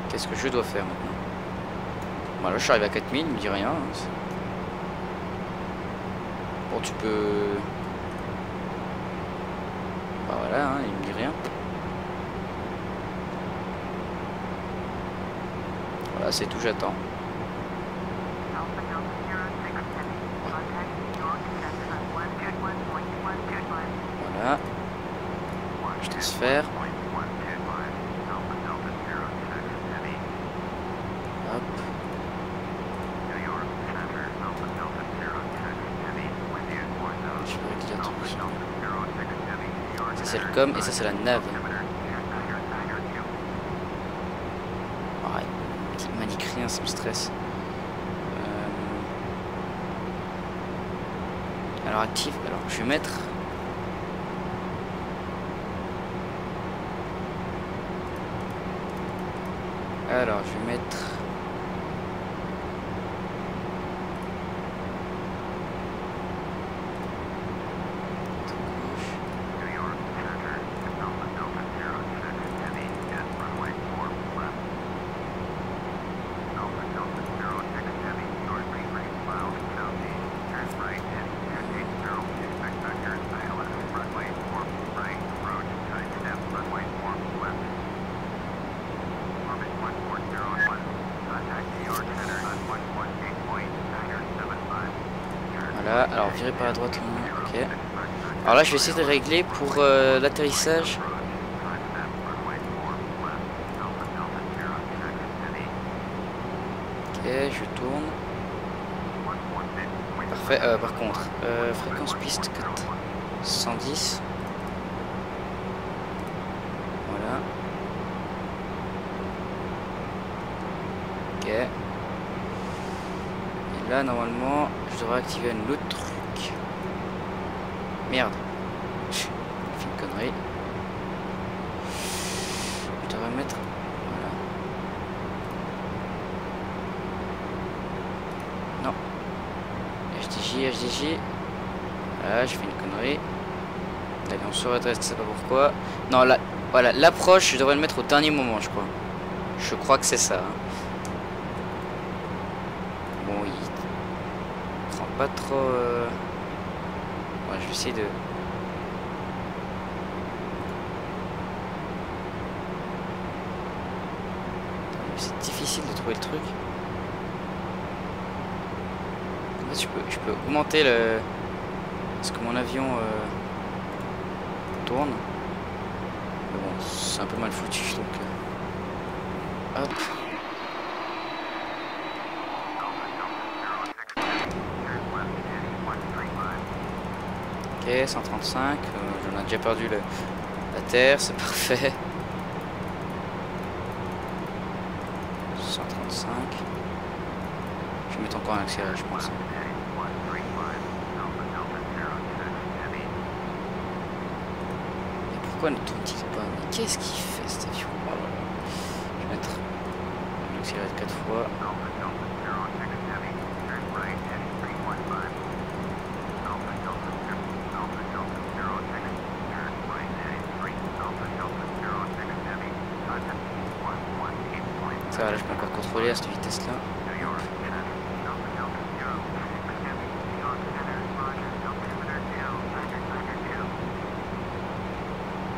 Qu'est-ce que je dois faire maintenant? Voilà, je suis arrivé à 4000, il me dit rien. Bon, tu peux... Bah voilà, hein, il me dit rien. Voilà, c'est tout, j'attends. Voilà. Je transfère. Hop. Je vais régler un truc. Ça c'est le com et ça c'est la nave. Ouais, il m'indique rien, ça me stresse. Alors active, alors je vais mettre... Alors je vais mettre... Voilà, alors virer par la droite, ok. Alors là je vais essayer de régler pour l'atterrissage. Ok, je tourne. Parfait, par contre, fréquence piste 110. Voilà. Ok. Et là normalement je devrais activer un autre truc. Merde. J'ai fait une connerie. Je devrais mettre... Voilà. Non. HDJ. Voilà, je fais une connerie. Allez, on se redresse, je sais pas pourquoi. Non, là, voilà, l'approche, je devrais le mettre au dernier moment, je crois. Je crois que c'est ça. Hein. Bon, il prend pas trop... Ouais, je vais essayer de... C'est difficile de trouver le truc. En fait, je peux augmenter le... Parce que mon avion tourne. Mais bon, c'est un peu mal foutu, donc... Hop. Ok, 135. J'en ai déjà perdu la terre, c'est parfait. 135. Je vais mettre encore un accéléré, je pense. Et pourquoi ne tourne-t-il pas? Mais qu'est-ce qu'il fait cet avion? Je vais mettre un accéléré de 4 fois. Ça va, là je peux encore contrôler à cette vitesse là.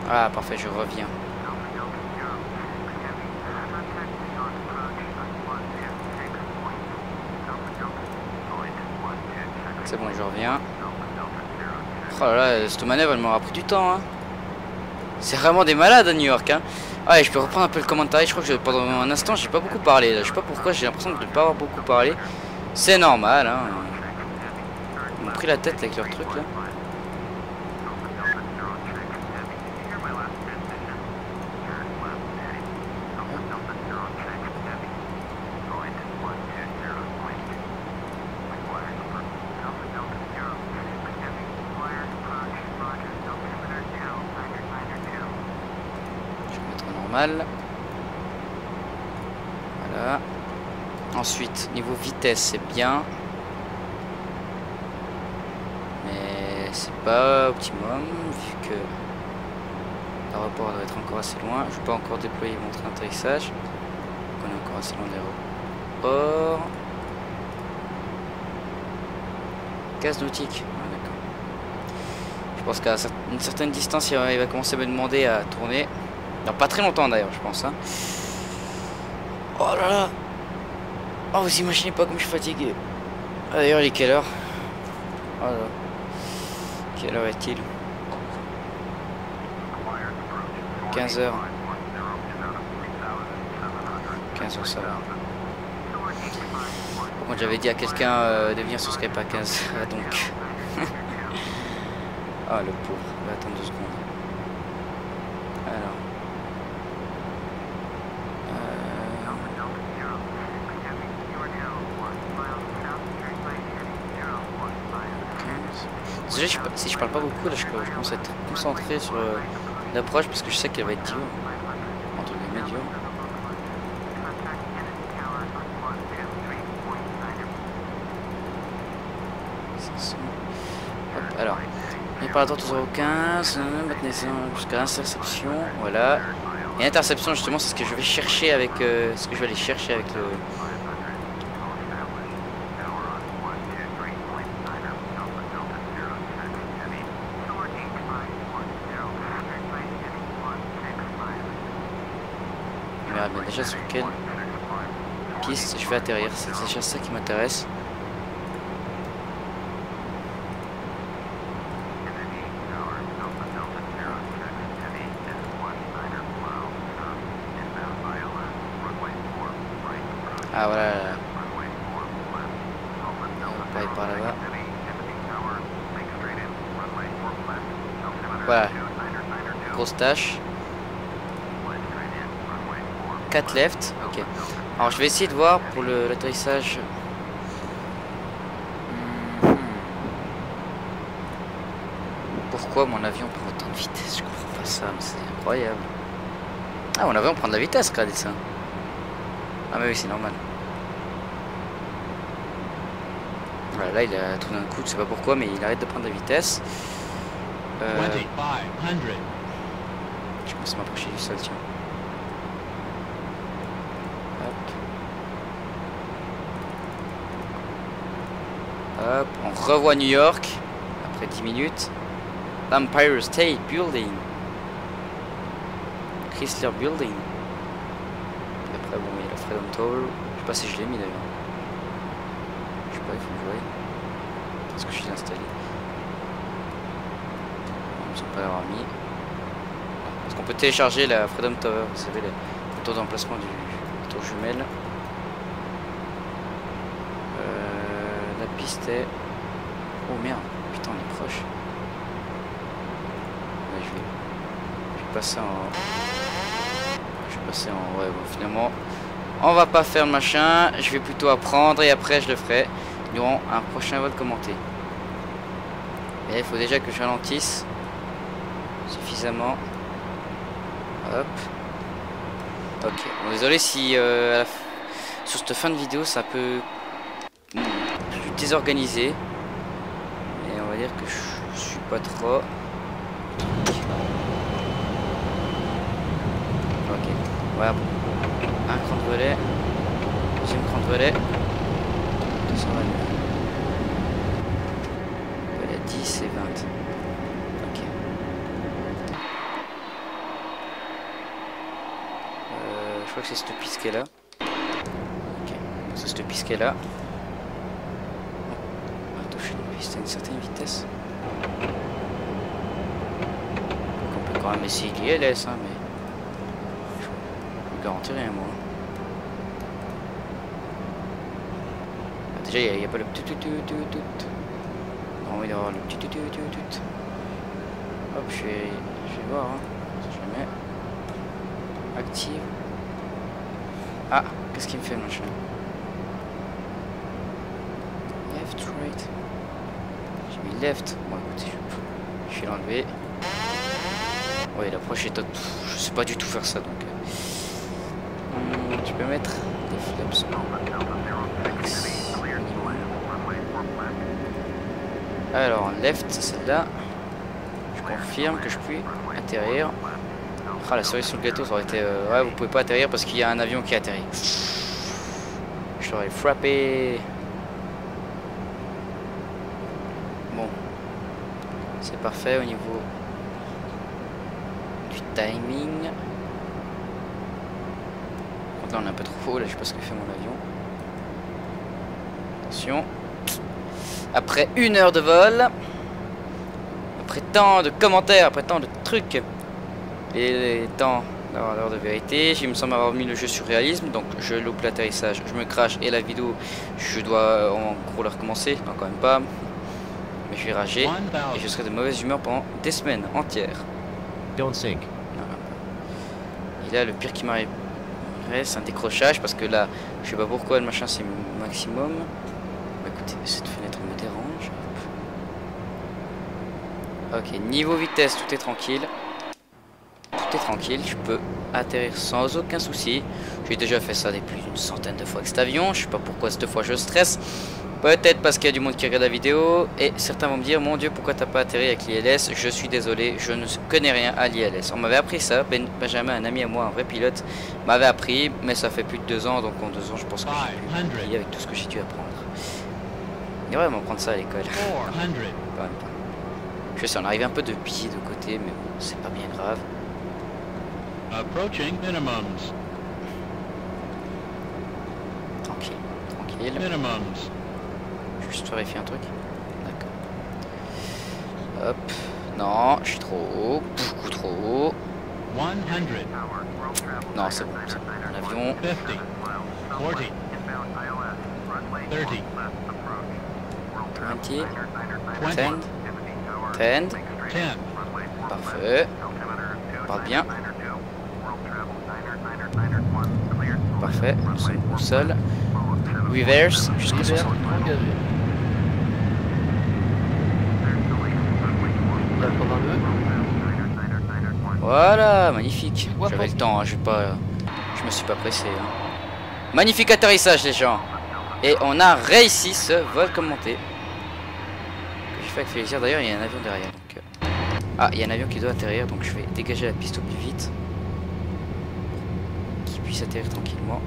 Ah parfait, je reviens. C'est bon, je reviens. Oh là là, cette manœuvre elle m'aura pris du temps, hein. C'est vraiment des malades à New York, hein. Ah, et je peux reprendre un peu le commentaire. Je crois que pendant un instant j'ai pas beaucoup parlé là. Je sais pas pourquoi, j'ai l'impression de ne pas avoir beaucoup parlé. C'est normal, hein. Ils m'ont pris la tête avec leur truc là. Voilà. Ensuite, niveau vitesse, c'est bien. Mais c'est pas optimum, vu que l'aéroport doit être encore assez loin. Je ne vais pas encore déployer mon train d'atterrissage. On est encore assez loin de l'aéroport. Gaz nautique. Ah, d'accord. Je pense qu'à une certaine distance, il va commencer à me demander à tourner. Non, pas très longtemps d'ailleurs, je pense. Hein. Oh là là. Oh, vous imaginez pas comme je suis fatigué. Ah, d'ailleurs, il est quelle heure? Oh là là. Quelle heure est-il? 15h. 15h, ça va. Par contre, j'avais dit à quelqu'un de venir sur Skype à 15h, donc... Ah, le pauvre. On va attendre 2 secondes. Alors... Désolé, si je parle pas beaucoup, là je commence à être concentré sur l'approche parce que je sais qu'elle va être dure. Entre guillemets dure. Hop, alors. On est par la droite aux 015, maintenant jusqu'à l'interception, voilà. Et l'interception justement c'est ce que je vais chercher avec ce que je vais aller chercher avec le... Mais déjà sur quelle piste je vais atterrir, c'est déjà ça qui m'intéresse. Ah voilà. On va aller par là-bas. Voilà. Grosse tâche. 4 left. Ok. Alors je vais essayer de voir pour l'atterrissage. Pourquoi mon avion prend autant de vitesse? Je comprends pas ça, mais c'est incroyable. Ah, mon avion prend de la vitesse, regardez ça. Ah mais oui, c'est normal. Voilà, là il a tout d'un coup, je sais pas pourquoi, mais il arrête de prendre de la vitesse. Je commence à m'approcher du sol, tiens. Hop, on revoit New York après 10 minutes. Empire State Building. Chrysler Building. Et après, bon, il y a la Freedom Tower. Je sais pas si je l'ai mis d'ailleurs. Je sais pas, il faut que je voie. Parce que je l'ai installé. On ne sait pas l'avoir mis. Parce qu'on peut télécharger la Freedom Tower. Vous savez, le tour d'emplacement du tour jumelle. La piste est... Oh merde, putain on est proche. Ouais, je vais passer en... Je vais passer en... Ouais bon finalement on va pas faire le machin. Je vais plutôt apprendre et après je le ferai durant un prochain vol commenté. Et il faut déjà que je ralentisse suffisamment. Hop. Ok, bon, désolé si sur cette fin de vidéo ça peut... désorganisé, et on va dire que je suis pas trop. Ok, voilà, un cran de volet, deuxième cran de volet, 220, voilà 10 et 20. Ok. Je crois que c'est cette piste qui est là. Ok, c'est cette piste qui est là. À une certaine vitesse. Donc on peut quand même essayer l'ILS, hein, mais je ne garantis rien moi. Ah, déjà il n'y a pas le tout. Non, il doit y avoir le tout. Hop, je vais voir, hein, si jamais. Active. Ah, qu'est-ce qu'il me fait machin? Left, right. Left, bon écoutez, je vais l'enlever. Oui, l'approche est top. Je sais pas du tout faire ça donc. Tu peux mettre des flaps. Alors, left, c'est celle-là. Je confirme que je puis atterrir. Ah, la cerise sur le gâteau, ça aurait été. Ouais, vous pouvez pas atterrir parce qu'il y a un avion qui atterrit. Je l'aurais frappé. C'est parfait au niveau du timing. Donc là on est un peu trop haut, là je sais pas ce que fait mon avion. Attention. Après 1 heure de vol, après tant de commentaires, après tant de trucs, et temps d'avoir l'heure de vérité, il me semble avoir mis le jeu sur réalisme, donc je loupe l'atterrissage, je me crache et la vidéo je dois en gros la recommencer, non quand même pas. Mais je vais rager et je serai de mauvaise humeur pendant des semaines entières. Don't sink. Et là, le pire qui m'arrive, c'est un décrochage parce que là, je sais pas pourquoi le machin c'est maximum. Bah, écoutez, cette fenêtre me dérange. Ok, niveau vitesse, tout est tranquille. Tout est tranquille, je peux atterrir sans aucun souci. J'ai déjà fait ça des plus d'une centaine de fois avec cet avion. Je sais pas pourquoi cette fois je stresse. Peut-être parce qu'il y a du monde qui regarde la vidéo et certains vont me dire mon dieu pourquoi t'as pas atterri avec l'ILS. Je suis désolé, je ne connais rien à l'ILS. On m'avait appris ça, Benjamin, un ami à moi, un vrai pilote, m'avait appris, mais ça fait plus de 2 ans, donc en 2 ans je pense que j'ai pu oublier avec tout ce que j'ai dû apprendre. Il va vraiment prendre ça à l'école. Je sais, on arrive un peu de biais de côté, mais bon, c'est pas bien grave. Approaching minimums. Tranquille. Minimums. Juste vérifier un truc. D'accord. Hop. Non, je suis trop haut. Beaucoup trop haut. 100. Non, c'est bon. Un avion. 50. 40. 30. 20. 10. 10. 10. Parfait. Parle bien. Parfait. Nous sommes au sol. Reverse jusqu'au sol. Engagé. 82. Voilà, magnifique. J'avais le temps, hein, je me suis pas pressé. Hein. Magnifique atterrissage les gens. Et on a réussi ce vol commenté. Que j'ai fait avec plaisir. D'ailleurs, il y a un avion derrière. Donc, ah, il y a un avion qui doit atterrir, donc je vais dégager la piste au plus vite. Qu'il puisse atterrir tranquillement.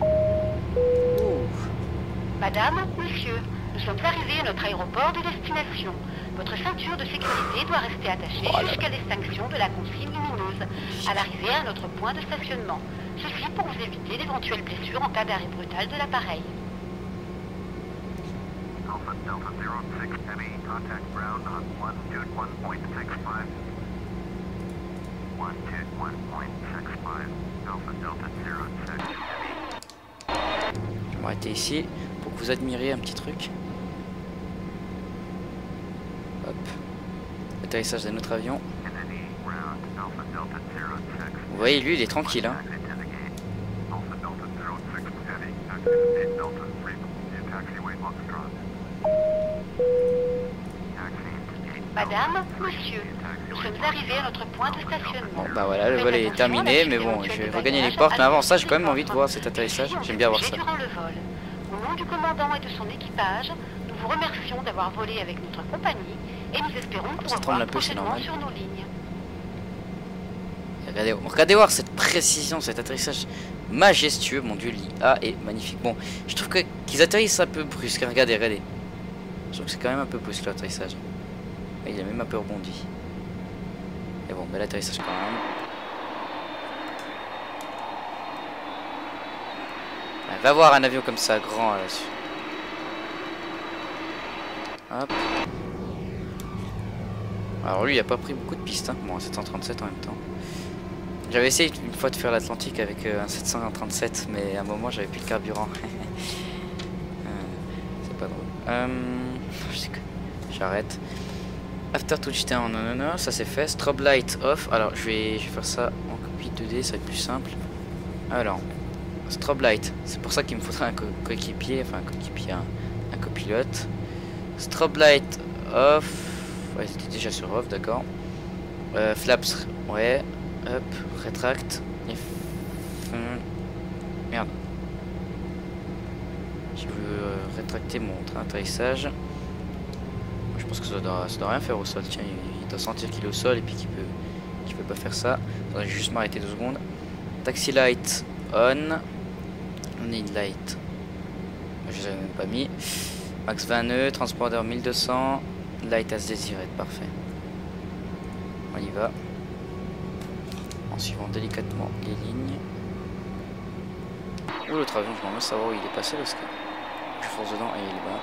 Madame, monsieur, nous sommes arrivés à notre aéroport de destination. Votre ceinture de sécurité doit rester attachée jusqu'à l'extinction de la consigne lumineuse à l'arrivée à notre point de stationnement. Ceci pour vous éviter d'éventuelles blessures en cas d'arrêt brutal de l'appareil. Je vais m'arrêter ici pour que vous admiriez un petit truc. Hop. Atterrissage d'un autre avion. Vous voyez, lui, il est tranquille. Hein. Madame, monsieur, nous sommes arrivés à notre point de stationnement. Bon, bah voilà, le vol est terminé, mais bon, je vais regagner les portes. Mais avant ça, j'ai quand même envie de voir cet atterrissage. J'aime bien voir ça. Durant le vol. Au nom du commandant et de son équipage, nous vous remercions d'avoir volé avec notre compagnie et nous espérons vous revoir prochainement sur nos lignes. Regardez voir cette précision, cet atterrissage majestueux. Mon dieu, l'IA est magnifique. Bon, je trouve qu'ils atterrissent un peu brusque. Regardez, regardez. Je trouve que c'est quand même un peu brusque l'atterrissage. Il a même un peu rebondi. Et bon, bel atterrissage quand même. Ouais, va voir un avion comme ça, grand là-dessus. Hop. Alors lui, il a pas pris beaucoup de pistes. Hein. Bon, 737 en même temps. J'avais essayé une fois de faire l'Atlantique avec un 737, mais à un moment, j'avais plus de carburant. C'est pas drôle. J'arrête. After touchdown, non, ça c'est fait. Strobe light off. Alors je vais faire ça en copie 2D, ça va être plus simple. Alors, strobe light, c'est pour ça qu'il me faudra un coéquipier, enfin un coéquipier, un copilote. Strobe light off. Ouais, c'était déjà sur off, d'accord. Flaps, ouais. Hop, rétracte. Merde. Je veux rétracter mon train d'atterrissage. Je pense que ça doit rien faire au sol. Tiens, il doit sentir qu'il est au sol et puis qu'il peut pas faire ça. Je vais juste m'arrêter 2 secondes. Taxi light on. Need light. Je les avais même pas mis. Max 20 nœuds, transpondeur 1200. Light as desired, parfait. On y va. En suivant délicatement les lignes. Où l'autre avion, je m'en veux savoir où il est passé parce que je force dedans et il est là.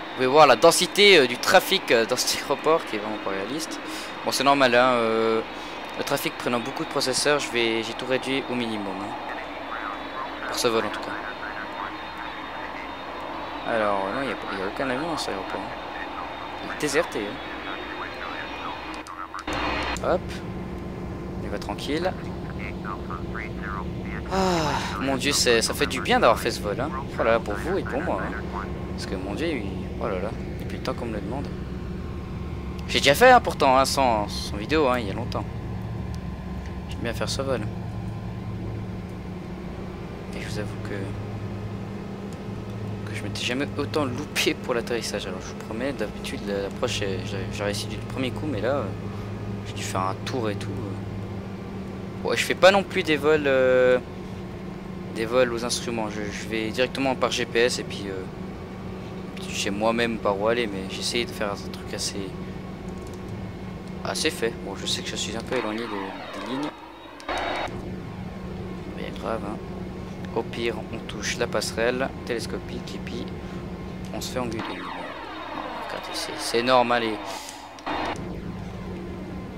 Vous pouvez voir la densité du trafic dans cet aéroport qui est vraiment pas réaliste. Bon, c'est normal, hein, le trafic prenant beaucoup de processeurs, j'ai tout réduit au minimum. Hein, pour ce vol en tout cas. Alors, non, il n'y a aucun avion dans cet aéroport. Hein. Il est déserté. Hein. Hop. Il va tranquille. Ah, mon dieu, ça fait du bien d'avoir fait ce vol. Hein. Voilà, pour vous et pour moi. Hein. Parce que mon dieu, oh là là, depuis le temps qu'on me le demande. J'ai déjà fait hein, pourtant, hein, sans vidéo, hein, il y a longtemps. J'aime bien faire ce vol. Et je vous avoue que je m'étais jamais autant loupé pour l'atterrissage. Alors je vous promets, d'habitude l'approche, j'ai réussi du premier coup, mais là, j'ai dû faire un tour et tout. Bon, je fais pas non plus des vols aux instruments. Je vais directement par GPS et puis... je sais moi-même par où aller, mais j'essaie de faire un truc assez fait. Bon, je sais que je suis un peu éloigné des lignes. Rien grave, hein. Au pire, on touche la passerelle télescopique et puis on se fait engueuler. Regardez, c'est normal.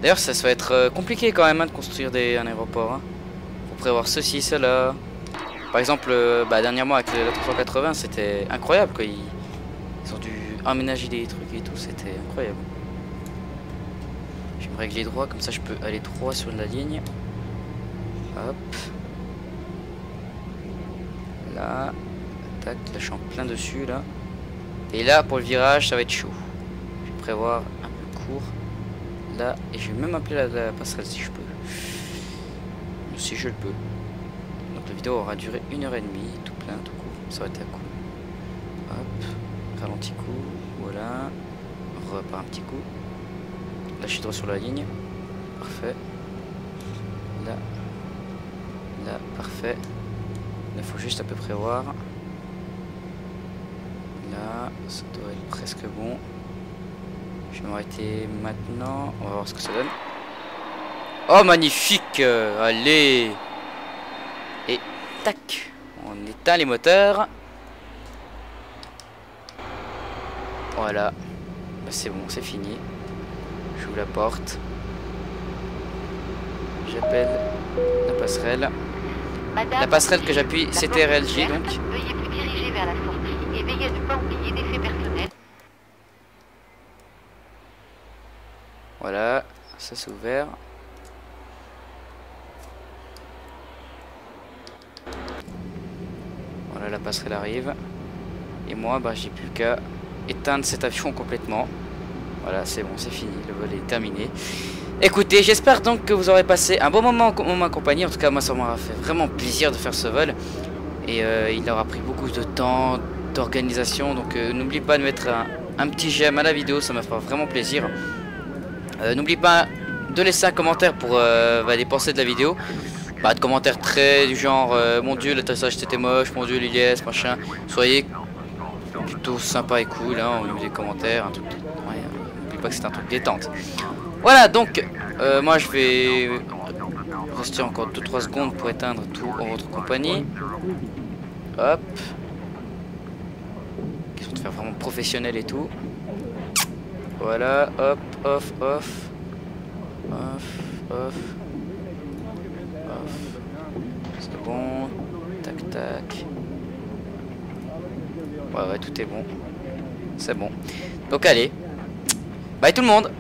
D'ailleurs, ça va être compliqué quand même hein, de construire un aéroport. Hein. Faut prévoir ceci, cela. Par exemple, dernièrement avec la 380, c'était incroyable quoi. Ils ont dû aménager des trucs et tout, c'était incroyable. Je vais me régler droit, comme ça je peux aller droit sur la ligne. Hop. Là. Tac, là je suis en plein dessus là. Et là pour le virage ça va être chaud. Je vais prévoir un peu court. Là, et je vais même appeler la passerelle si je peux. Si je le peux. Donc la vidéo aura duré 1h30, tout plein, tout court. Ça va être un coup. Hop, ralenti coup, voilà. Repart un petit coup. Là je suis droit sur la ligne. Parfait. Là. Là, parfait. Là il faut juste à peu près voir. Là, ça doit être presque bon. Je vais m'arrêter maintenant. On va voir ce que ça donne. Oh magnifique. Allez. Et tac. On éteint les moteurs. Voilà. Bah, c'est bon, c'est fini. J'ouvre la porte. J'appelle la passerelle. Madame, La passerelle que j'appuie, c'était RLJ donc. Veuillez vous diriger vers la sortie et veillez à ne pas oublier des faits personnels. Voilà, ça c'est ouvert. Voilà, la passerelle arrive. Et moi, bah, j'ai plus qu'à éteindre cet avion complètement. Voilà, c'est bon, c'est fini. Le vol est terminé. Écoutez, j'espère donc que vous aurez passé un bon moment en ma compagnie. En tout cas, moi, ça m'aura fait vraiment plaisir de faire ce vol. Et il aura pris beaucoup de temps, d'organisation. Donc, n'oubliez pas de mettre un petit j'aime à la vidéo. Ça me fera vraiment plaisir. N'oubliez pas de laisser un commentaire pour les pensées de la vidéo. De commentaires très du genre mon dieu l'atterrissage c'était moche, mon dieu l'ILS, machin. Soyez plutôt sympa et cool hein, au niveau des commentaires, un truc. Ouais, n'oubliez pas que c'est un truc détente. Voilà donc moi je vais rester encore 2-3 secondes pour éteindre tout en votre compagnie. Hop. Question de faire vraiment professionnel et tout. Voilà, hop, off, off. Off, off. C'est bon, tac tac. Ouais tout est bon. C'est bon. Donc allez. Bye tout le monde.